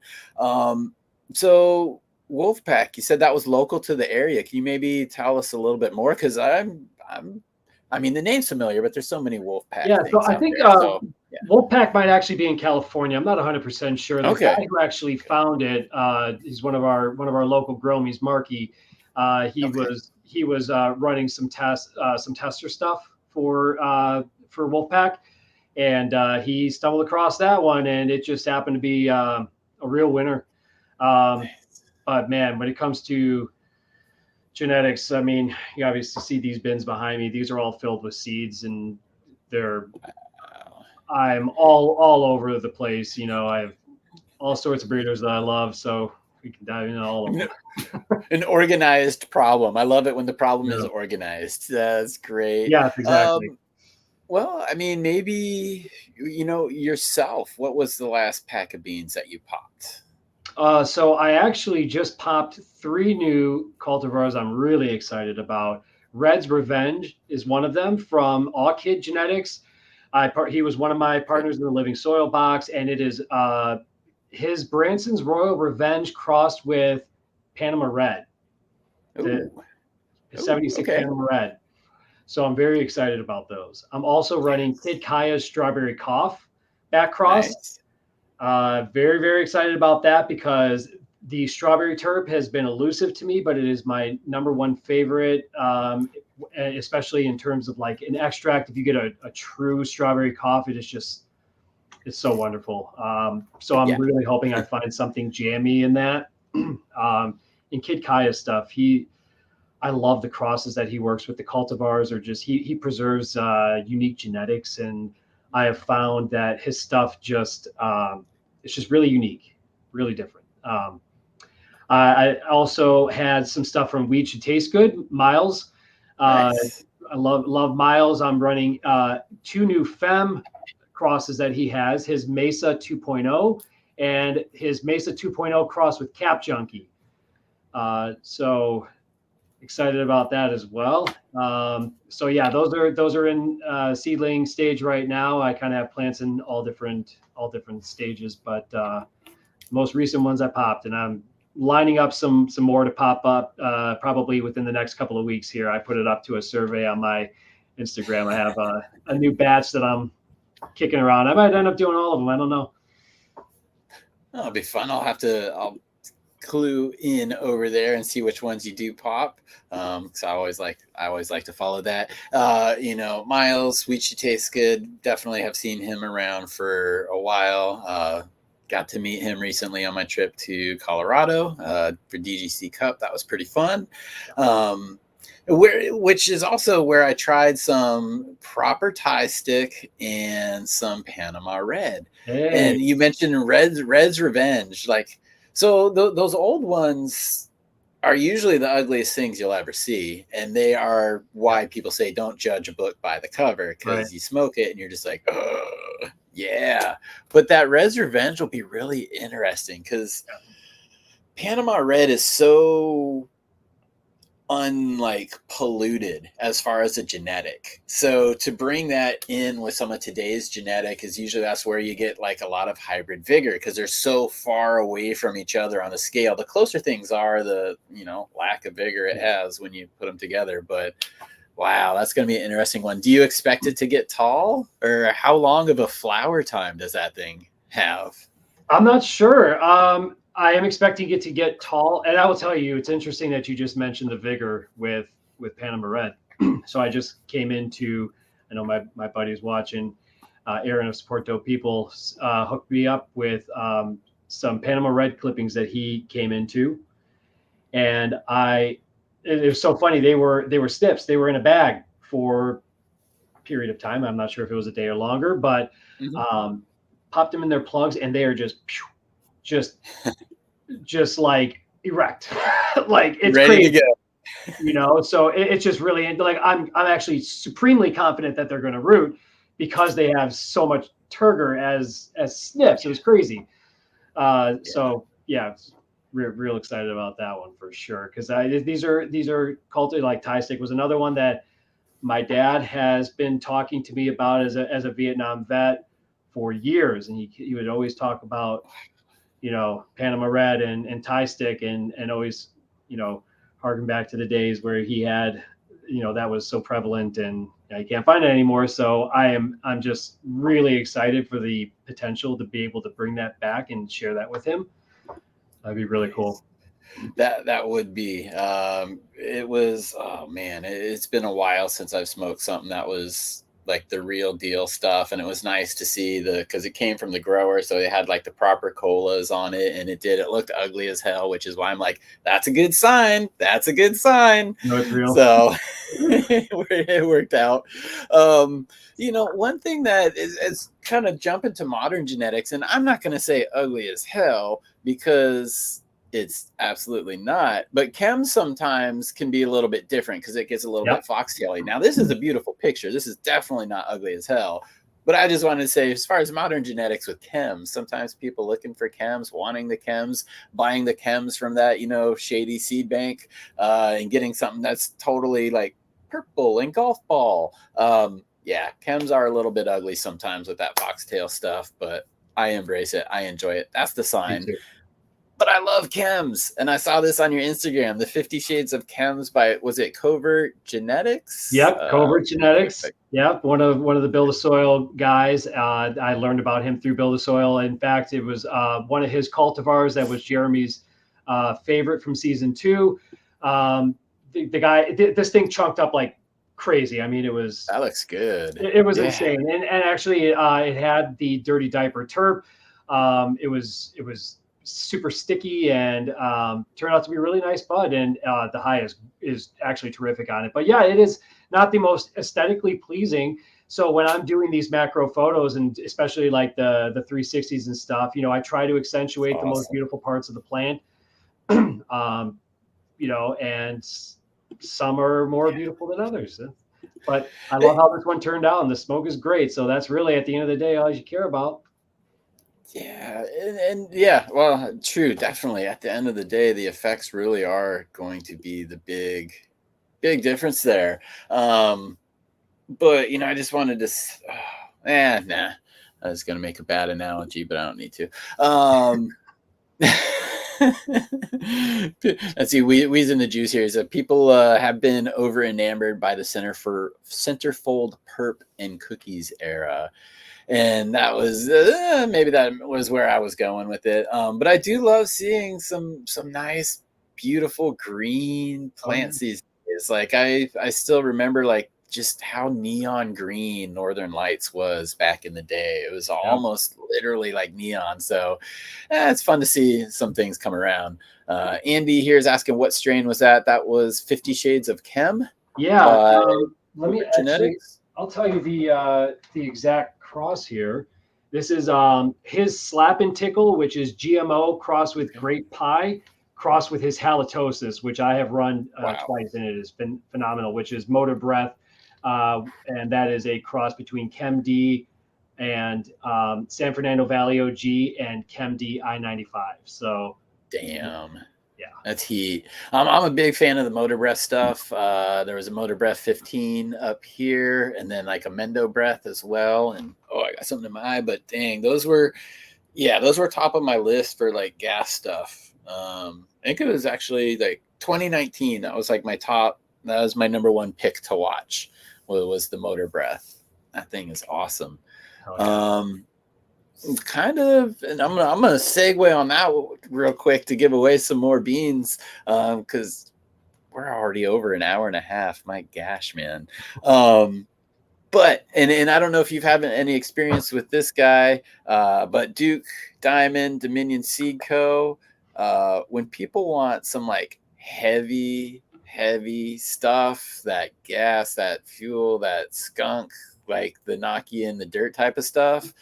So Wolfpack, you said that was local to the area. Can you maybe tell us a little bit more? Because I mean, the name's familiar, but there's so many Wolfpack. Yeah, so I think Wolfpack might actually be in California. I'm not 100% sure. The guy who actually found it, he's one of our local gromies, Marky. He was running some tester stuff for Wolfpack, and he stumbled across that one, and it just happened to be a real winner. But man, when it comes to genetics, I mean, you obviously see these bins behind me. These are all filled with seeds, and I'm all over the place. I have all sorts of breeders that I love, so we can dive into all of them. An organized problem. I love it when the problem is organized. That's great. Yeah, exactly. Well, I mean, maybe, yourself, what was the last pack of beans that you popped? So I actually just popped 3 new cultivars I'm really excited about. Red's Revenge is one of them from AutoPot Genetics. He was one of my partners in the Living Soil box, and it is his Branson's Royal Revenge crossed with Panama Red. The 76 Panama Red. So I'm very excited about those. I'm also running Kid Kaya's Strawberry Cough back cross. Nice. Very, very excited about that because the strawberry terp has been elusive to me, but it is my #1 favorite. especially in terms of like an extract. If you get a true strawberry coffee, it's so wonderful. So I'm really hoping I find something jammy in that. In Kid Kaya's stuff, I love the crosses that he works with. The cultivars are just, he preserves unique genetics, and I have found that his stuff just, it's just really unique, really different. I also had some stuff from Weed Should Taste Good, Miles. Nice. I love Miles. I'm running 2 new Femme crosses that he has, his Mesa 2.0 and his Mesa 2.0 cross with Cap Junkie. So excited about that as well. So yeah, those are in seedling stage right now. I kind of have plants in all different stages, but most recent ones I popped, and I'm lining up some more to pop up probably within the next couple of weeks here. I put it up to a survey on my Instagram. I have a new batch that I'm kicking around. I might end up doing all of them. I don't know. That'll be fun. I'll clue in over there and see which ones you do pop. Because I always like to follow that. Miles, Weed Should Taste Good. Definitely have seen him around for a while. Got to meet him recently on my trip to Colorado for DGC Cup. That was pretty fun. Which is also where I tried some proper Thai stick and some Panama Red. Hey. And you mentioned Red's Revenge. Like, so those old ones are usually the ugliest things you'll ever see. And they are why people say don't judge a book by the cover, because you smoke it and you're just like, oh, yeah. But that Red's Revenge will be really interesting because Panama Red is so polluted as far as a genetic. So to bring that in with some of today's genetic is usually that's where you get like a lot of hybrid vigor, because they're so far away from each other on the scale. The closer things are, the lack of vigor it has when you put them together. But wow, that's going to be an interesting one. Do you expect it to get tall, or how long of a flower time does that thing have? I'm not sure. I am expecting it to get tall, and I will tell you, it's interesting that you just mentioned the vigor with Panama Red. So I just came into, I know my buddy's watching, Aaron of Support Dope People hooked me up with some Panama Red clippings that he came into, and it was so funny. They were snips. They were in a bag for a period of time. I'm not sure if it was a day or longer, but popped them in their plugs, and they are just like erect. Like it's ready crazy, to go. So it's just really like I'm actually supremely confident that they're going to root because they have so much turgor as snips. It was crazy. So yeah, real excited about that one for sure, because these are cultivated. Like Thai stick was another one that my dad has been talking to me about as a Vietnam vet for years, and he would always talk about Panama Red and Thai stick, and always harken back to the days where he had that was so prevalent, and you can't find it anymore. So I'm just really excited for the potential to be able to bring that back and share that with him. That'd be really cool. That would be. It was, oh man, it's been a while since I've smoked something that was like the real deal stuff, and it was nice to see because it came from the grower, so they had like the proper colas on it, and it looked ugly as hell, which is why I'm like, that's a good sign. That's a good sign. No, it's real. So it worked out. One thing that is kind of jumping to modern genetics, and I'm not going to say ugly as hell because it's absolutely not, but chems sometimes can be a little bit different because it gets a little bit foxtaily. Now, this is a beautiful picture. This is definitely not ugly as hell. But I just wanted to say, as far as modern genetics with chems, sometimes people looking for chems, wanting the chems, buying the chems from that, shady seed bank, and getting something that's totally like purple and golf ball. Chems are a little bit ugly sometimes with that foxtail stuff, but I embrace it. I enjoy it. That's the sign. But I love chems, and I saw this on your Instagram, the 50 Shades of Chems by, was it Covert Genetics? Yep, Covert Genetics. Yep, one of the Build a Soil guys. I learned about him through Build a Soil. In fact, it was one of his cultivars that was Jeremy's favorite from season 2. The guy, this thing chunked up like crazy. I mean, it was That looks good. it was Yeah. insane, and actually, it had the dirty diaper terp. It was super sticky and turned out to be a really nice bud. And the high is actually terrific on it. But yeah, it is not the most aesthetically pleasing. So when I'm doing these macro photos, and especially like the 360s and stuff, I try to accentuate the most Awesome. beautiful parts of the plant. And some are more beautiful than others. But I love how this one turned out, and the smoke is great. So that's really, at the end of the day, all you care about. Yeah, and yeah, well, true, definitely. At the end of the day, the effects really are going to be the big difference there. But I just wanted to, nah, I was gonna make a bad analogy, but I don't need to. Let's see, We's in the juice here. So people have been over enamored by the centerfold perp and cookies era. And that was maybe that was where I was going with it. But I do love seeing some nice, beautiful green plants these days. Like I still remember like just how neon green Northern Lights was back in the day. It was almost literally like neon. So it's fun to see some things come around. Andy here is asking what strain was that? That was 50 Shades of Chem. Yeah. Let me Genetics. I'll tell you the exact cross here. This is his Slap and Tickle, which is GMO crossed with grape pie, crossed with his halitosis, which I have run twice, and it has been phenomenal, which is Motor Breath. And that is a cross between Chem D and San Fernando Valley OG and Chem D I-95. So damn. Yeah, that's heat. I'm a big fan of the Motor Breath stuff. There was a Motor Breath 15 up here, and then like a Mendo Breath as well. And I got something in my eye, but dang, those were top of my list for like gas stuff. I think it was actually like 2019. That was like my top. That was my number one pick to watch. Was the Motor Breath. That thing is awesome. Kind of, and I'm gonna segue on that real quick to give away some more beans, because we're already over an hour and a half. My gosh, man. But I don't know if you've had any experience with this guy, but Duke Diamond Dominion Seed Co. When people want some like heavy stuff, that gas, that fuel, that skunk, like the knock you in the dirt type of stuff,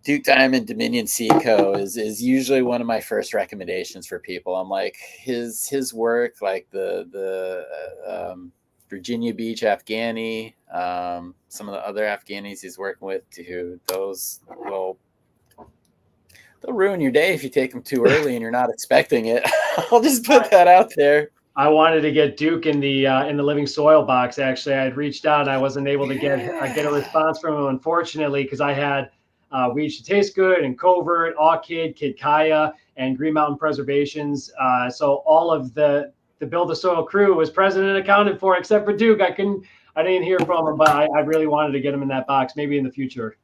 Duke Diamond Dominion Seed Co. is usually one of my first recommendations for people. I'm like his work, like the Virginia Beach Afghani, some of the other Afghanis he's working with too. Those they'll ruin your day if you take them too early and you're not expecting it. I'll just put that out there. I wanted to get Duke in the Living Soil box. Actually, I had reached out and I wasn't able to get a response from him, unfortunately, because I had Weeds Should Taste Good and Covert, Orchid, Kid Kaya, and Green Mountain Preservations. So all of the Build the Soil crew was present and accounted for, except for Duke. I didn't hear from him, but I really wanted to get him in that box, maybe in the future.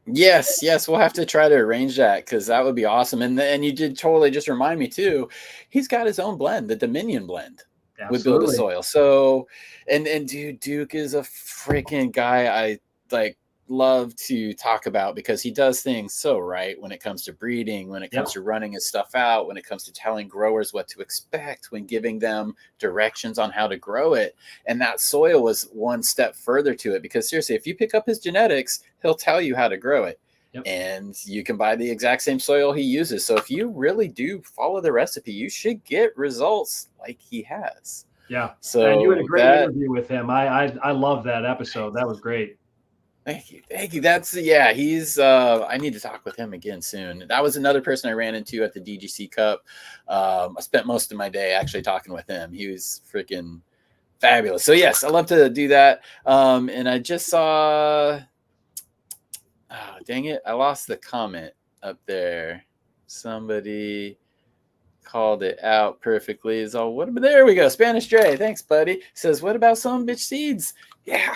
Yes, we'll have to try to arrange that, because that would be awesome. And you did totally just remind me too. He's got his own blend, the Dominion blend. Absolutely. With Build a Soil. So, and dude, Duke is a freaking guy I like love to talk about, because he does things so right when it comes to breeding, when it comes to running his stuff out, when it comes to telling growers what to expect, when giving them directions on how to grow it. And that soil was one step further to it, because seriously, if you pick up his genetics, he'll tell you how to grow it. And you can buy the exact same soil he uses. So if you really do follow the recipe, you should get results like he has. Yeah. So and you had a great interview with him. I love that episode. That was great. Thank you. That's he's I need to talk with him again soon. That was another person I ran into at the DGC Cup. I spent most of my day actually talking with him. He was freaking fabulous. So yes, I love to do that. And I just saw, dang it, I lost the comment up there. Somebody called it out perfectly. Is all there we go. Spanish Dre, thanks, buddy. Says, what about some bitch seeds? Yeah,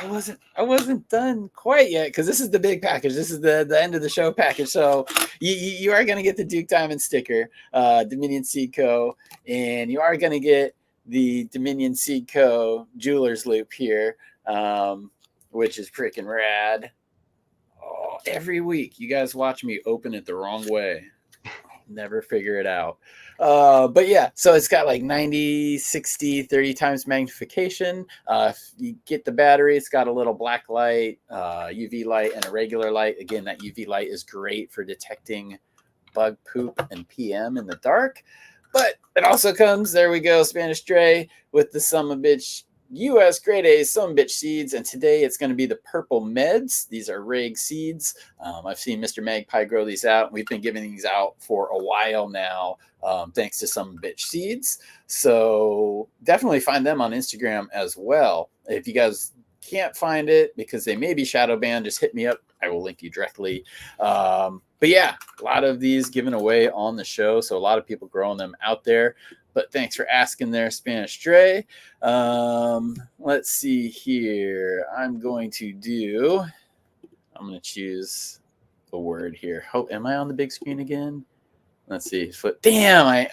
I wasn't done quite yet, because this is the big package. This is the end of the show package. So you are going to get the Duke Diamond sticker, Dominion Seed Co., and you are going to get the Dominion Seed Co. Jewelers Loop here, which is freaking rad. Oh, every week, you guys watch me open it the wrong way. Never figure it out. But yeah, so it's got like 90, 60, 30 times magnification. If you get the battery, it's got a little black light, UV light, and a regular light. Again, that UV light is great for detecting bug poop and PM in the dark. But it also comes, there we go, Spanish Dre, with the Summabitch US grade A Summabitch seeds, and today it's going to be the purple meds. These are reg seeds. I've seen Mr. Magpie grow these out. We've been giving these out for a while now, thanks to Summabitch seeds. So definitely find them on Instagram as well. If you guys can't find it because they may be shadow banned, just hit me up. I will link you directly. But yeah, a lot of these given away on the show, so a lot of people growing them out there. But thanks for asking there, Spanish Dre. Let's see here. I'm going to choose a word here. Oh, am I on the big screen again? Let's see. Damn, I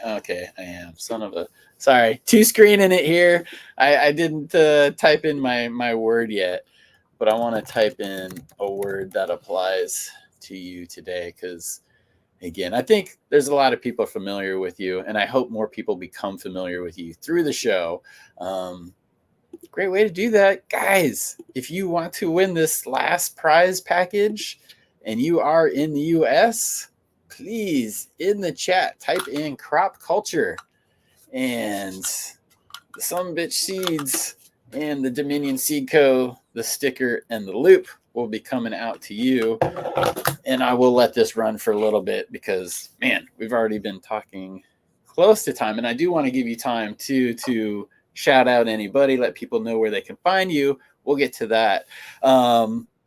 am. Son of a, sorry. Two screening it here. I didn't type in my word yet, but I want to type in a word that applies to you today because, again, I think there's a lot of people familiar with you, and I hope more people become familiar with you through the show. Great way to do that. Guys, if you want to win this last prize package and you are in the US, please, in the chat, type in crop culture and the Summabitch seeds and the Dominion Seed Co., the sticker and the loop will be coming out to you. And I will let this run for a little bit because, man, we've already been talking close to time. And I do want to give you time to shout out anybody, let people know where they can find you. We'll get to that.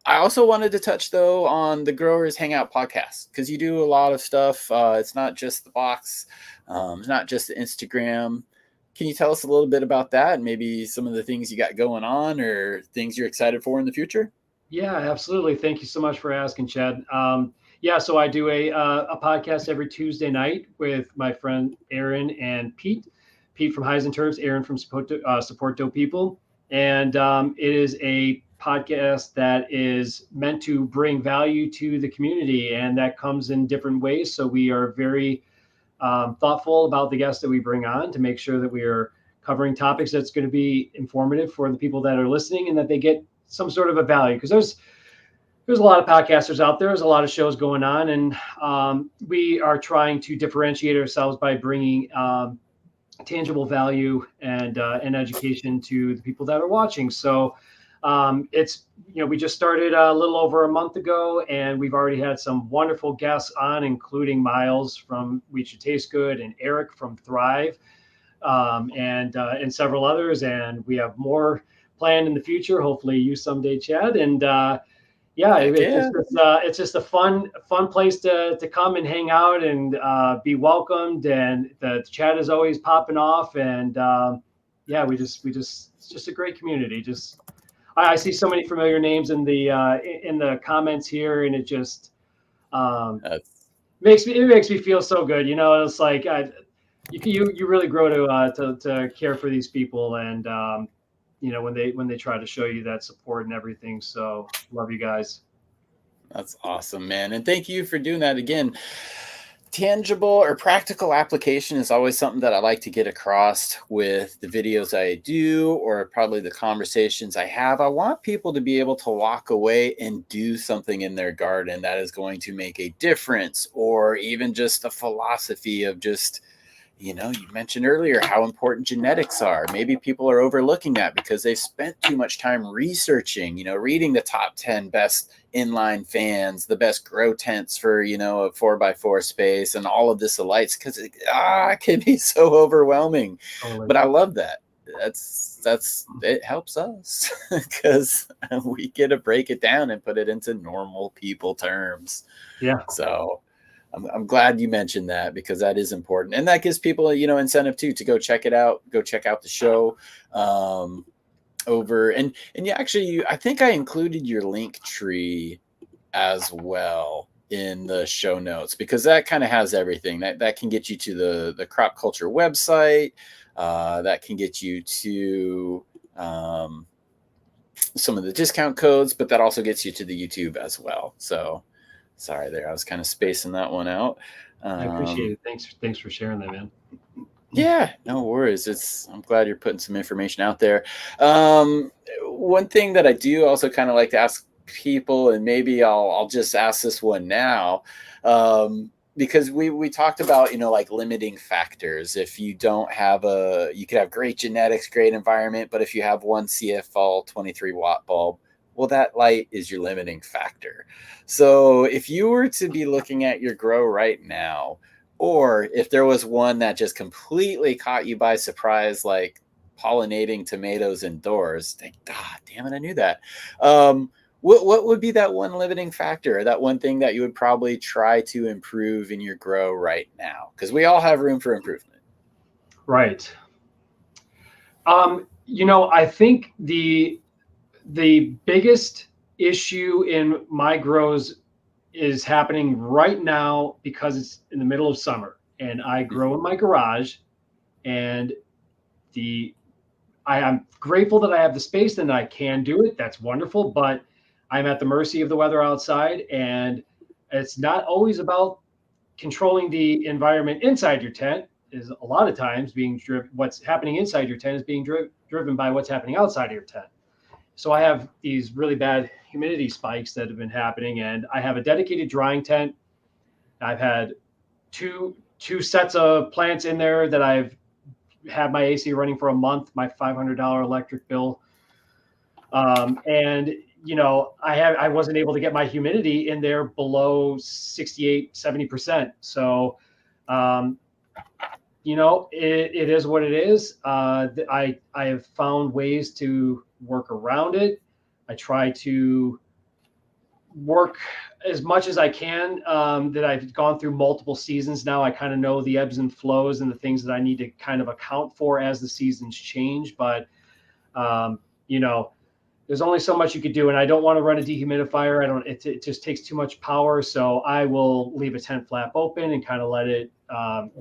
I also wanted to touch, though, on the Growers Hangout podcast because you do a lot of stuff. It's not just the box. It's not just the Instagram. Can you tell us a little bit about that and maybe some of the things you got going on or things you're excited for in the future? Yeah, absolutely. Thank you so much for asking, Chad. Yeah, so I do a podcast every Tuesday night with my friend Aaron and Pete. Pete from Highs and Turfs, Aaron from Support Dope People. And it is a podcast that is meant to bring value to the community, and that comes in different ways. So we are very thoughtful about the guests that we bring on to make sure that we are covering topics that's going to be informative for the people that are listening and that they get some sort of a value, because there's a lot of podcasters out there. There's a lot of shows going on, and we are trying to differentiate ourselves by bringing tangible value and education to the people that are watching. So it's, we just started a little over a month ago, and we've already had some wonderful guests on, including Miles from We Should Taste Good and Eric from Thrive, and several others. And we have more planned in the future. Hopefully you someday, Chad. And it's just a fun place to come and hang out and be welcomed. And the chat is always popping off. And it's just a great community. I see so many familiar names in the comments here, and it just makes me feel so good. It's like you really grow to care for these people, and when they try to show you that support and everything. So love you guys. That's awesome, man. And thank you for doing that. Again, tangible or practical application is always something that I like to get across with the videos I do, or probably the conversations I have. I want people to be able to walk away and do something in their garden that is going to make a difference, or even just a philosophy of just, you mentioned earlier how important genetics are. Maybe people are overlooking that because they've spent too much time researching, reading the top 10 best inline fans, the best grow tents for, a 4x4 space and all of this alights, because it can be so overwhelming. Totally. But I love that. It helps us because we get to break it down and put it into normal people terms. Yeah. So I'm glad you mentioned that, because that is important. And that gives people, incentive too, to go check it out, go check out the show over. And actually, I think I included your link tree as well in the show notes, because that kind of has everything that can get you to the crop culture website. that can get you to some of the discount codes, but that also gets you to the YouTube as well. So sorry there, I was kind of spacing that one out. I appreciate it. Thanks for sharing that, man. Yeah, no worries. I'm glad you're putting some information out there. One thing that I do also kind of like to ask people, and maybe I'll just ask this one now, because we talked about, like limiting factors. If you don't have you could have great genetics, great environment, but if you have one CFL 23 watt bulb, well, that light is your limiting factor. So if you were to be looking at your grow right now, or if there was one that just completely caught you by surprise, like pollinating tomatoes indoors, God damn it, I knew that. What would be that one limiting factor, or that one thing that you would probably try to improve in your grow right now? Because we all have room for improvement. Right. I think the biggest issue in my grows is happening right now because it's in the middle of summer and I grow in my garage, and I am grateful that I have the space and I can do it. That's wonderful, but I'm at the mercy of the weather outside, and it's not always about controlling the environment inside your tent. Is a lot of times being driven, what's happening inside your tent is being driven by what's happening outside of your tent. So I have these really bad humidity spikes that have been happening, and I have a dedicated drying tent. I've had two sets of plants in there that I've had my AC running for a month, my $500 electric bill. And I wasn't able to get my humidity in there below 68, 70%. So, it is what it is. I have found ways to work around it. I try to work as much as I can. That I've gone through multiple seasons now. I kind of know the ebbs and flows and the things that I need to kind of account for as the seasons change. But, there's only so much you could do, and I don't want to run a dehumidifier. It just takes too much power. So I will leave a tent flap open and kind of let it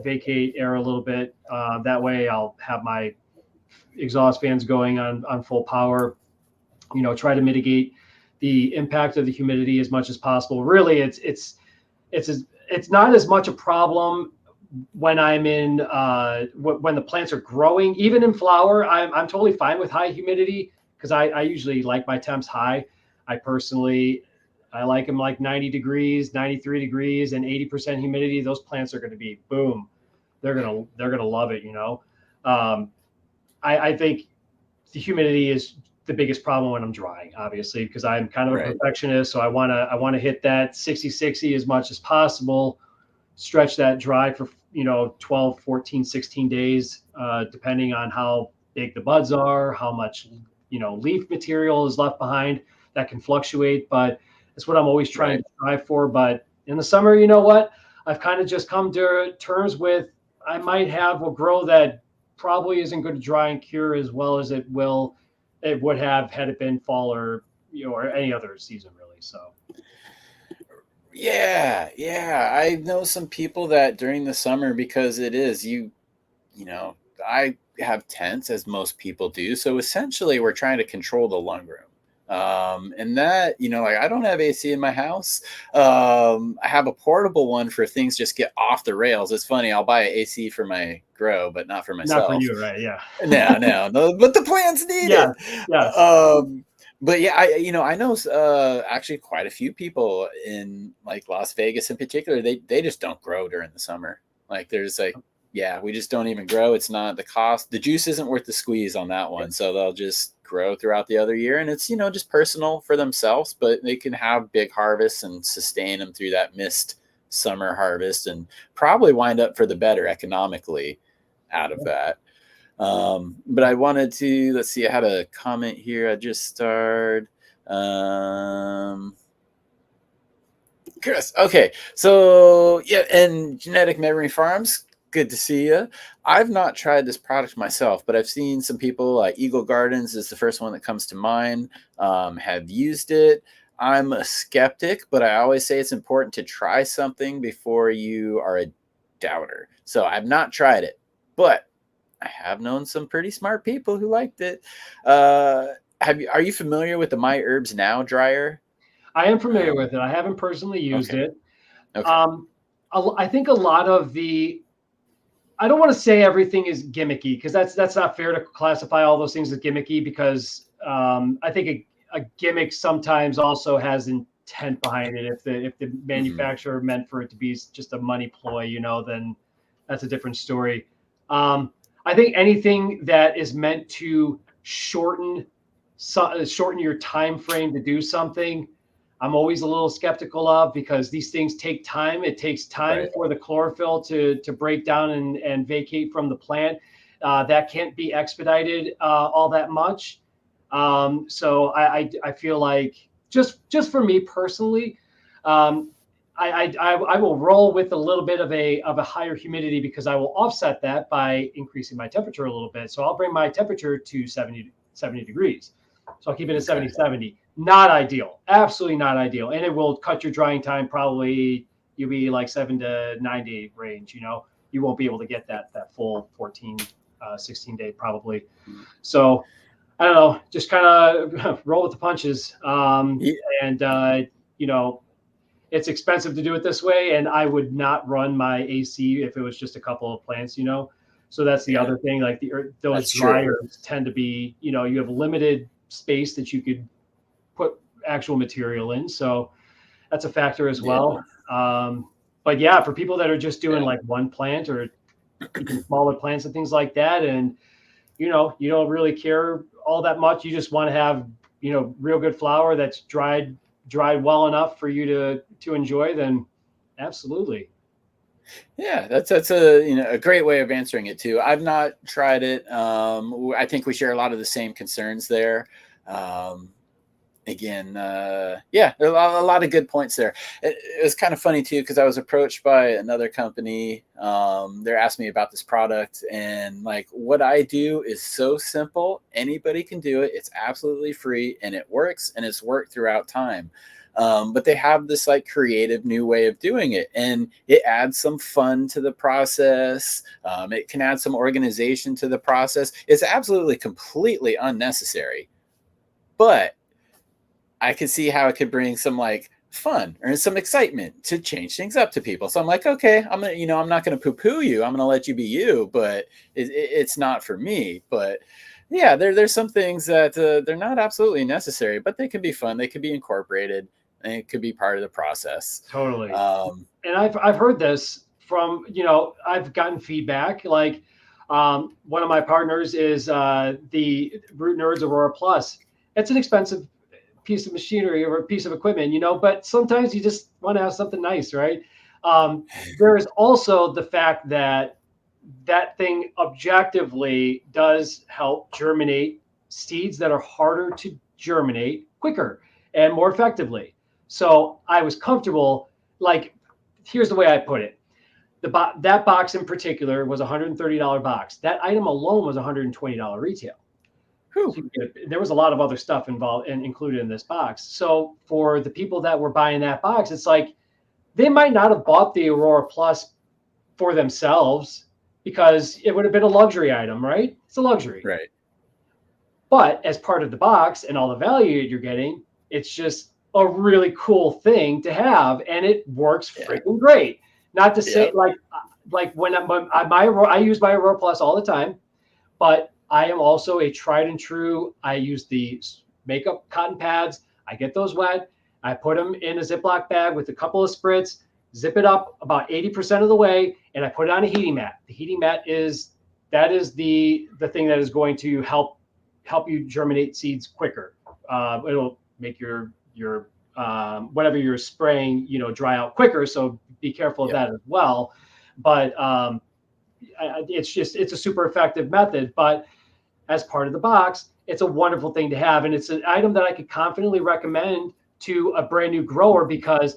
vacate air a little bit. That way I'll have my exhaust fans going on full power, try to mitigate the impact of the humidity as much as possible. Really, it's not as much a problem when I'm in when the plants are growing. Even in flower, I'm totally fine with high humidity, because I usually like my temps high. I like them like 90 degrees, 93 degrees, and 80% humidity. Those plants are going to be boom. They're gonna love it. I think the humidity is the biggest problem when I'm drying, obviously, because I'm kind of a perfectionist. So I want to hit that 60-60 as much as possible, stretch that dry for 12, 14, 16 days, depending on how big the buds are, how much leaf material is left behind. That can fluctuate, but it's what I'm always trying to strive for. But in the summer, I've kind of just come to terms with, I might have a grow that probably isn't going to dry and cure as well as it would have had it been fall or any other season, really. So yeah, I know some people that during the summer, because it is I have tents, as most people do, so essentially we're trying to control the lung room. And that, like, I don't have AC in my house. I have a portable one for things just get off the rails. It's funny, I'll buy an AC for my grow, but not for myself. Not for you, right? Yeah. No, but the plants need it. Yes. But yeah, I know actually quite a few people in like Las Vegas in particular. They just don't grow during the summer. Like there's like, yeah, we just don't even grow. It's not the cost. The juice isn't worth the squeeze on that one. So they'll just grow throughout the other year. And it's, just personal for themselves, but they can have big harvests and sustain them through that missed summer harvest and probably wind up for the better economically out of that. But I wanted to, let's see, I had a comment here. I just started. Chris. Okay. So yeah, and Genetic Memory Farms, good to see you. I've not tried this product myself, but I've seen some people, Eagle Gardens is the first one that comes to mind, have used it. I'm a skeptic, but I always say it's important to try something before you are a doubter. So I've not tried it, but I have known some pretty smart people who liked it. Are you familiar with the My Herbs Now dryer? I am familiar with it. I haven't personally used Okay. it. Okay. I think a lot of I don't want to say everything is gimmicky, because that's not fair to classify all those things as gimmicky, because I think a gimmick sometimes also has intent behind it. If the manufacturer meant for it to be just a money ploy, then that's a different story. I think anything that is meant to shorten your time frame to do something, I'm always a little skeptical of, because these things take time. It takes time Right. for the chlorophyll to break down and vacate from the plant. That can't be expedited all that much. So I feel like, just for me personally, I will roll with a little bit of a higher humidity, because I will offset that by increasing my temperature a little bit. So I'll bring my temperature to 70 degrees. So I'll keep it at 70. Not ideal. Absolutely not ideal. And it will cut your drying time. Probably you'll be like 7 to 9 day range. You won't be able to get that full 14, 16 day probably. So I don't know, just kind of roll with the punches. And it's expensive to do it this way, and I would not run my AC if it was just a couple of plants. So that's the other thing. Like those That's dryers tend to be, you have limited space that you could put actual material in. So that's a factor as well. But yeah, for people that are just doing like one plant or even smaller plants and things like that, and you don't really care all that much. You just want to have, real good flower that's dried well enough for you to enjoy, then absolutely. Yeah, that's a great way of answering it too. I've not tried it. I think we share a lot of the same concerns there. Again, there are a lot of good points there. It was kind of funny too, because I was approached by another company. They're asking me about this product, and like, what I do is so simple. Anybody can do it. It's absolutely free, and it works, and it's worked throughout time. But they have this like creative new way of doing it, and it adds some fun to the process. It can add some organization to the process. It's absolutely completely unnecessary, but I could see how it could bring some like fun or some excitement to change things up to people. So I'm like, okay, I'm not gonna poo-poo you. I'm gonna let you be you, but it's not for me. But yeah, there's some things that they're not absolutely necessary, but they can be fun. They can be incorporated, and it could be part of the process. Totally. And I've heard this from, I've gotten feedback. Like one of my partners is the Root Nerds Aurora Plus. It's an expensive piece of machinery or a piece of equipment, but sometimes you just want to have something nice, right? There is also the fact that thing objectively does help germinate seeds that are harder to germinate quicker and more effectively. So I was comfortable. Like, here's the way I put it. That box in particular was a $130 box. That item alone was $120 retail. So there was a lot of other stuff involved and included in this box. So for the people that were buying that box, it's like they might not have bought the Aurora Plus for themselves, because it would have been a luxury item, right? It's a luxury. Right. But as part of the box and all the value you're getting, it's just a really cool thing to have, and it works freaking great. Not to say like when I use my Aurora Plus all the time, but I am also a tried and true. I use the makeup cotton pads. I get those wet. I put them in a Ziploc bag with a couple of spritz, zip it up about 80% of the way, and I put it on a heating mat. The heating mat is the thing that is going to help you germinate seeds quicker. It'll make your whatever you're spraying, dry out quicker. So be careful of that as well. But it's a super effective method. But as part of the box, it's a wonderful thing to have, and it's an item that I could confidently recommend to a brand new grower, because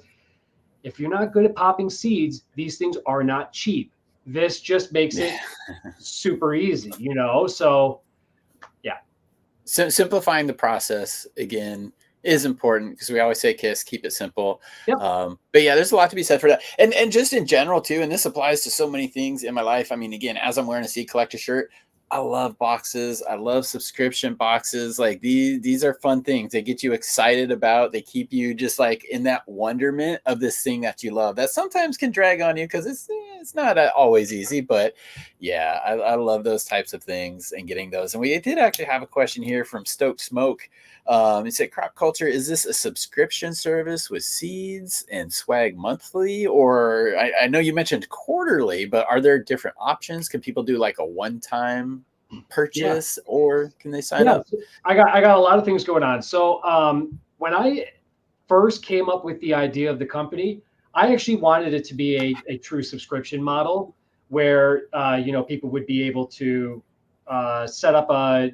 if you're not good at popping seeds, these things are not cheap. This just makes it super easy, So, yeah. So simplifying the process again is important, because we always say KIS, keep it simple. Yep. But yeah, there's a lot to be said for that, and just in general too. And this applies to so many things in my life. I mean, again, as I'm wearing a seed collector shirt, I love boxes. I love subscription boxes. Like these are fun things. They get you excited about. They keep you just like in that wonderment of this thing that you love. That sometimes can drag on you because it's not always easy. But yeah, I love those types of things and getting those. And we did actually have a question here from Stoked Smoke. It said, Crop Culture, is this a subscription service with seeds and swag monthly? Or I know you mentioned quarterly, but are there different options? Can people do like a one-time purchase, or can they sign up? I got a lot of things going on. So when I first came up with the idea of the company, I actually wanted it to be a true subscription model where people would be able to set up at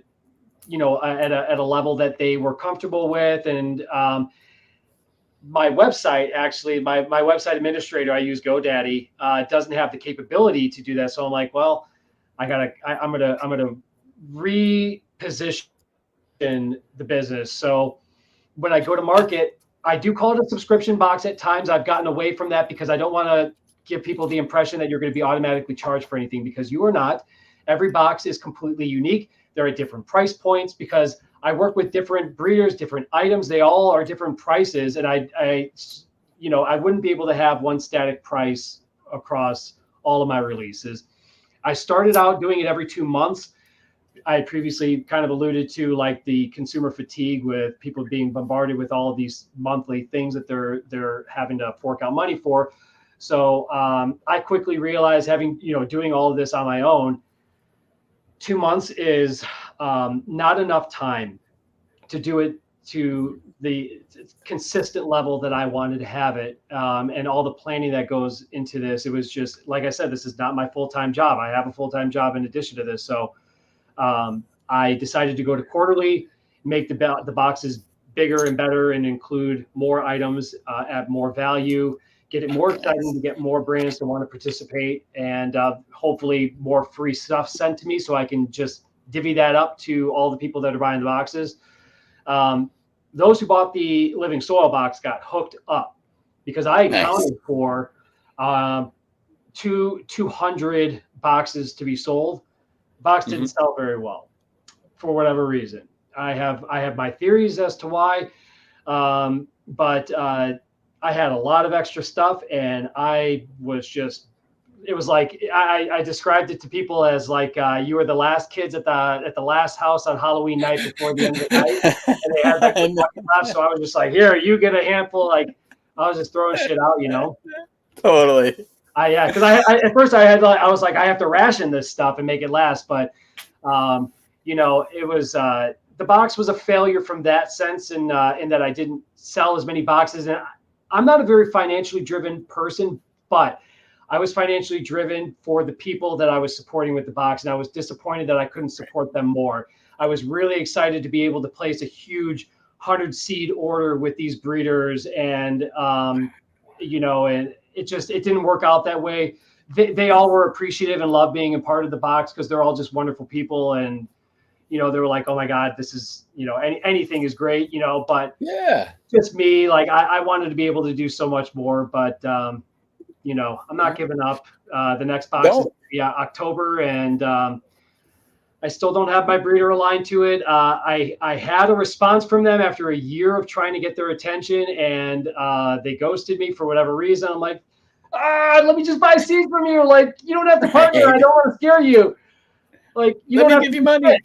a level that they were comfortable with. And my website, actually, my website administrator, I use GoDaddy, doesn't have the capability to do that. So I'm like, well, I'm gonna reposition the business. So when I go to market, I do call it a subscription box at times. I've gotten away from that because I don't want to give people the impression that you're going to be automatically charged for anything, because you are not. Every box is completely unique. They're at different price points because I work with different breeders, different items. They all are different prices. And I wouldn't be able to have one static price across all of my releases. I started out doing it every 2 months. I had previously kind of alluded to like the consumer fatigue with people being bombarded with all of these monthly things that they're having to fork out money for. So I quickly realized, doing all of this on my own, 2 months is not enough time to do it to the consistent level that I wanted to have it, and all the planning that goes into this. It was just, like I said, this is not my full-time job. I have a full-time job in addition to this. So I decided to go to quarterly, make the boxes bigger and better, and include more items, add more value, get it more exciting to get more brands to want to participate, and hopefully more free stuff sent to me so I can just divvy that up to all the people that are buying the boxes. Those who bought the Living Soil box got hooked up because I accounted for 200 boxes to be sold. The box didn't sell very well for whatever reason. I have my theories as to why, but I had a lot of extra stuff, and I was just, it was like, I described it to people as like, you were the last kids at the last house on Halloween night before the end of the night, and they had like the bucket left. So I was just like, here, you get a handful. Like, I was just throwing shit out, Totally. Because at first I was like, I have to ration this stuff and make it last, but it was the box was a failure from that sense, in that I didn't sell as many boxes. And I'm not a very financially driven person, but I was financially driven for the people that I was supporting with the box, and I was disappointed that I couldn't support them more. I was really excited to be able to place a huge 100 seed order with these breeders, and and it didn't work out that way. They all were appreciative and loved being a part of the box because they're all just wonderful people, and they were like, oh my God, this is, anything is great, but yeah, just me, like I wanted to be able to do so much more, but I'm not giving up. The next box is October, and I still don't have my breeder aligned to it. I had a response from them after a year of trying to get their attention, and they ghosted me for whatever reason. I'm like, let me just buy seeds from you. Like, you don't have to partner. I don't want to scare you. Like, let me give you money.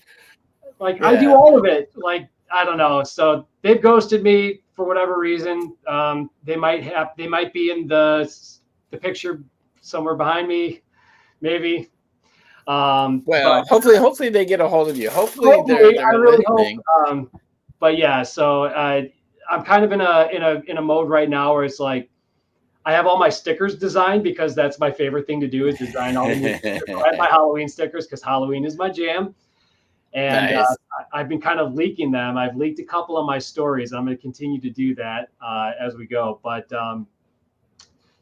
Like, I do all of it. Like, I don't know. So they've ghosted me for whatever reason. They might be in the picture somewhere behind me, maybe. Well, hopefully they get a hold of you. Hopefully they're I really hope. But yeah, so I'm kind of in a mode right now where it's like, I have all my stickers designed because that's my favorite thing to do, is design all the new stickers. I have my Halloween stickers because Halloween is my jam. And nice. I've been kind of leaking them. I've leaked a couple of my stories. I'm going to continue to do that as we go. But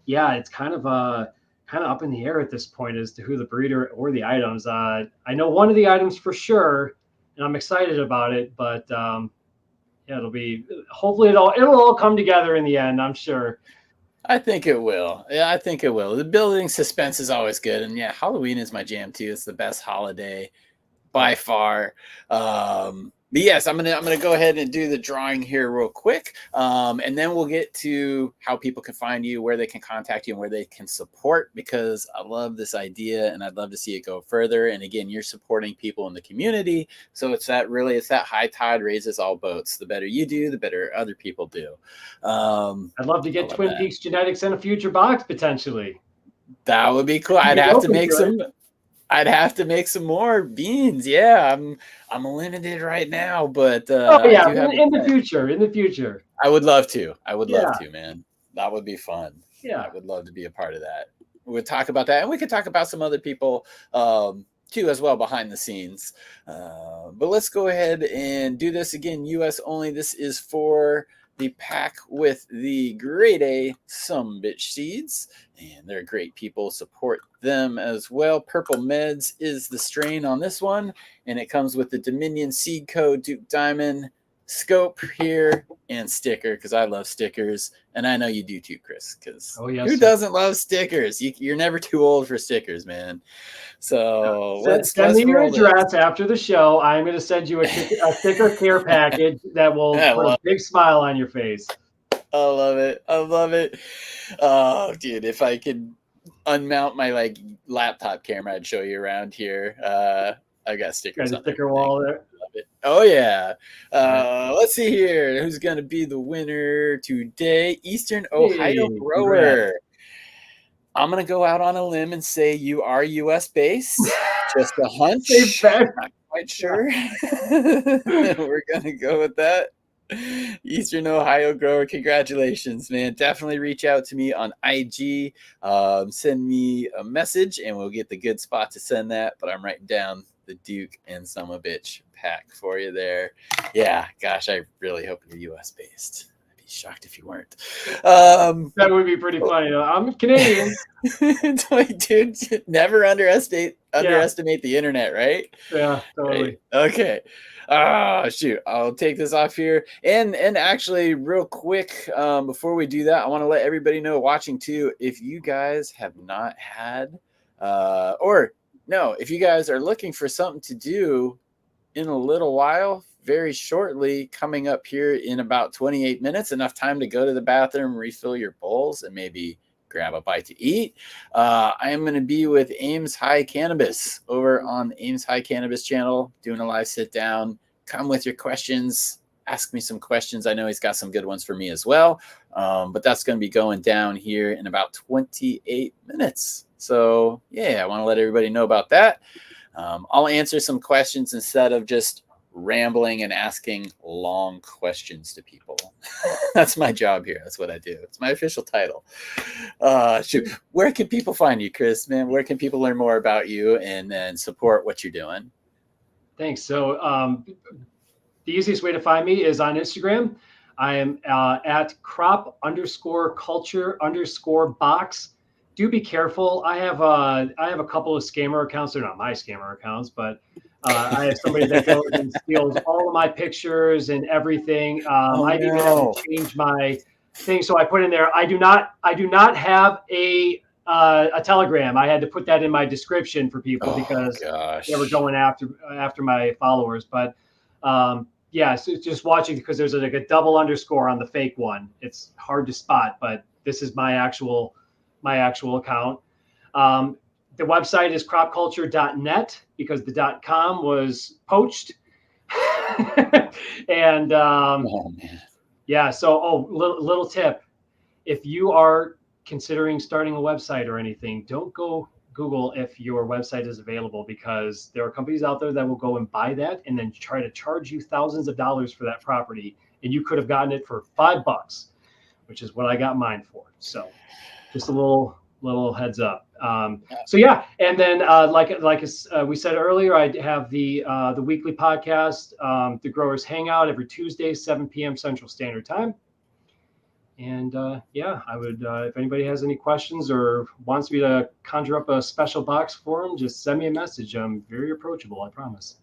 it's kind of up in the air at this point as to who the breeder or the items. I know one of the items for sure, and I'm excited about it. But hopefully it'll all come together in the end, I'm sure. I think it will. Yeah, I think it will. The building suspense is always good. And yeah, Halloween is my jam too. It's the best holiday by far. But yes, I'm gonna go ahead and do the drawing here real quick, and then we'll get to how people can find you, where they can contact you, and where they can support. Because I love this idea, and I'd love to see it go further. And again, you're supporting people in the community, so it's that high tide raises all boats. The better you do, the better other people do. I'd love to get Twin Peaks genetics in a future box potentially. That would be cool. I'd have to make some. I'd have to make some more beans. Yeah, I'm limited right now, but oh yeah, in the future. I would love to. Love to, man. That would be fun. Yeah, I would love to be a part of that. We'll talk about that, and we could talk about some other people too as well behind the scenes. But let's go ahead and do this again. U.S. only. This is for the pack with the grade A Sumbitch seeds, and they're great people. Support them as well. Purple Meds is the strain on this one, and it comes with the Dominion seed code, Duke Diamond, scope here, and sticker, because I love stickers, and I know you do too, Chris, because who doesn't love stickers? You're never too old for stickers, man. So let's send me your address after the show. I'm going to send you a sticker care package that will put a big smile on your face. I love it. Oh, dude, if I could unmount my laptop camera, I'd show you around here. I got stickers on the sticker wall there. Oh yeah. Let's see here. Who's gonna be the winner today? Eastern Ohio grower. I'm gonna go out on a limb and say you are US based. Just a hunch. Not quite sure. We're gonna go with that. Eastern Ohio grower, congratulations, man. Definitely reach out to me on IG. Send me a message and we'll get the good spot to send that. But I'm writing down the Duke and Sumbitch pack for you there. Yeah, gosh, I really hope you're US based. I'd be shocked if you weren't. That would be pretty funny. I'm Canadian. Dude, never underestimate the internet, right? Yeah, totally. Right. Okay. Shoot, I'll take this off here. And actually, real quick, before we do that, I want to let everybody know watching too, if you guys have not had if you guys are looking for something to do in a little while, very shortly, coming up here in about 28 minutes, enough time to go to the bathroom, refill your bowls, and maybe grab a bite to eat. I am going to be with Ames High Cannabis over on the Ames High Cannabis channel, doing a live sit down. Come with your questions. Ask me some questions. I know he's got some good ones for me as well. But that's going to be going down here in about 28 minutes. So, yeah, I want to let everybody know about that. I'll answer some questions instead of just rambling and asking long questions to people. That's my job here. That's what I do. It's my official title. Shoot. Where can people find you, Chris, man? Where can people learn more about you and then support what you're doing? Thanks. So the easiest way to find me is on Instagram. I am at crop_culture_box. Do be careful. I have a couple of scammer accounts. They're not my scammer accounts, but I have somebody that goes and steals all of my pictures and everything. I even have to change my thing. So I put in there, I do not have a Telegram. I had to put that in my description for people because they were going after my followers. But yeah, so just watching because there's like a double underscore on the fake one. It's hard to spot, but this is my actual account. The website is cropculture.net because the .com was poached. And yeah, so little tip. If you are considering starting a website or anything, don't go Google if your website is available, because there are companies out there that will go and buy that and then try to charge you thousands of dollars for that property. And you could have gotten it for $5, which is what I got mine for. So just a little heads up. So yeah, and then like we said earlier, I have the weekly podcast, the Growers Hangout, every Tuesday, 7 p.m. Central Standard Time. And yeah, I would if anybody has any questions or wants me to conjure up a special box for them, just send me a message. I'm very approachable, I promise.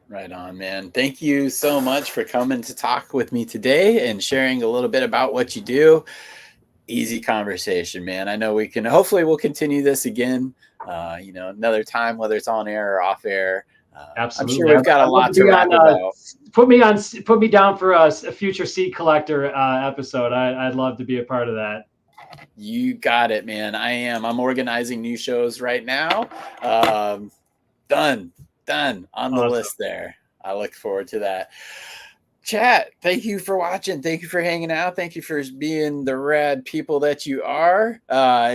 Right on, man. Thank you so much for coming to talk with me today and sharing a little bit about what you do. Easy conversation, man. I know hopefully we'll continue this again, another time, whether it's on air or off air. Absolutely. I'm sure we've got a lot to wrap about. Put me down for a future seed collector episode. I'd love to be a part of that. You got it, man. I'm organizing new shows right now. Done on the list there. I look forward to that. Chat, thank you for watching. Thank you for hanging out. Thank you for being the rad people that you are.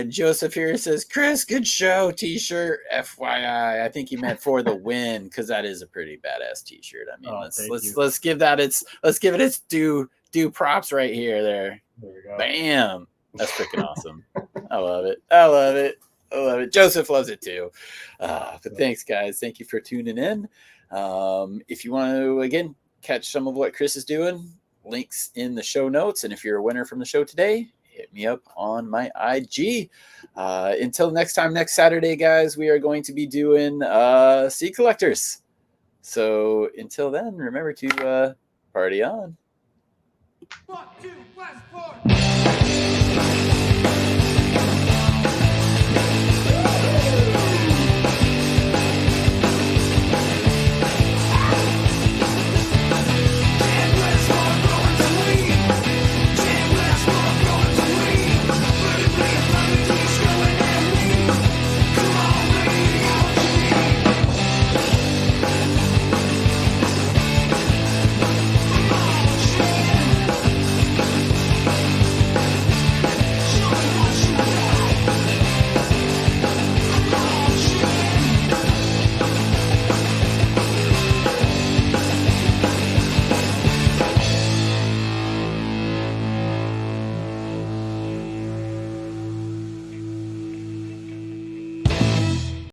Joseph here says, Chris, good show. T-shirt, FYI. I think he meant for the win, because that is a pretty badass T-shirt. I mean, let's give it its due props right here. There we go. Bam. That's freaking awesome. I love it. Joseph loves it too. But thanks, guys. Thank you for tuning in. If you want to, again, catch some of what Chris is doing, links in the show notes. And if you're a winner from the show today, hit me up on my IG. Until next time, next Saturday, guys, we are going to be doing seed collectors. So until then, remember to party on. Fuck you, Westport!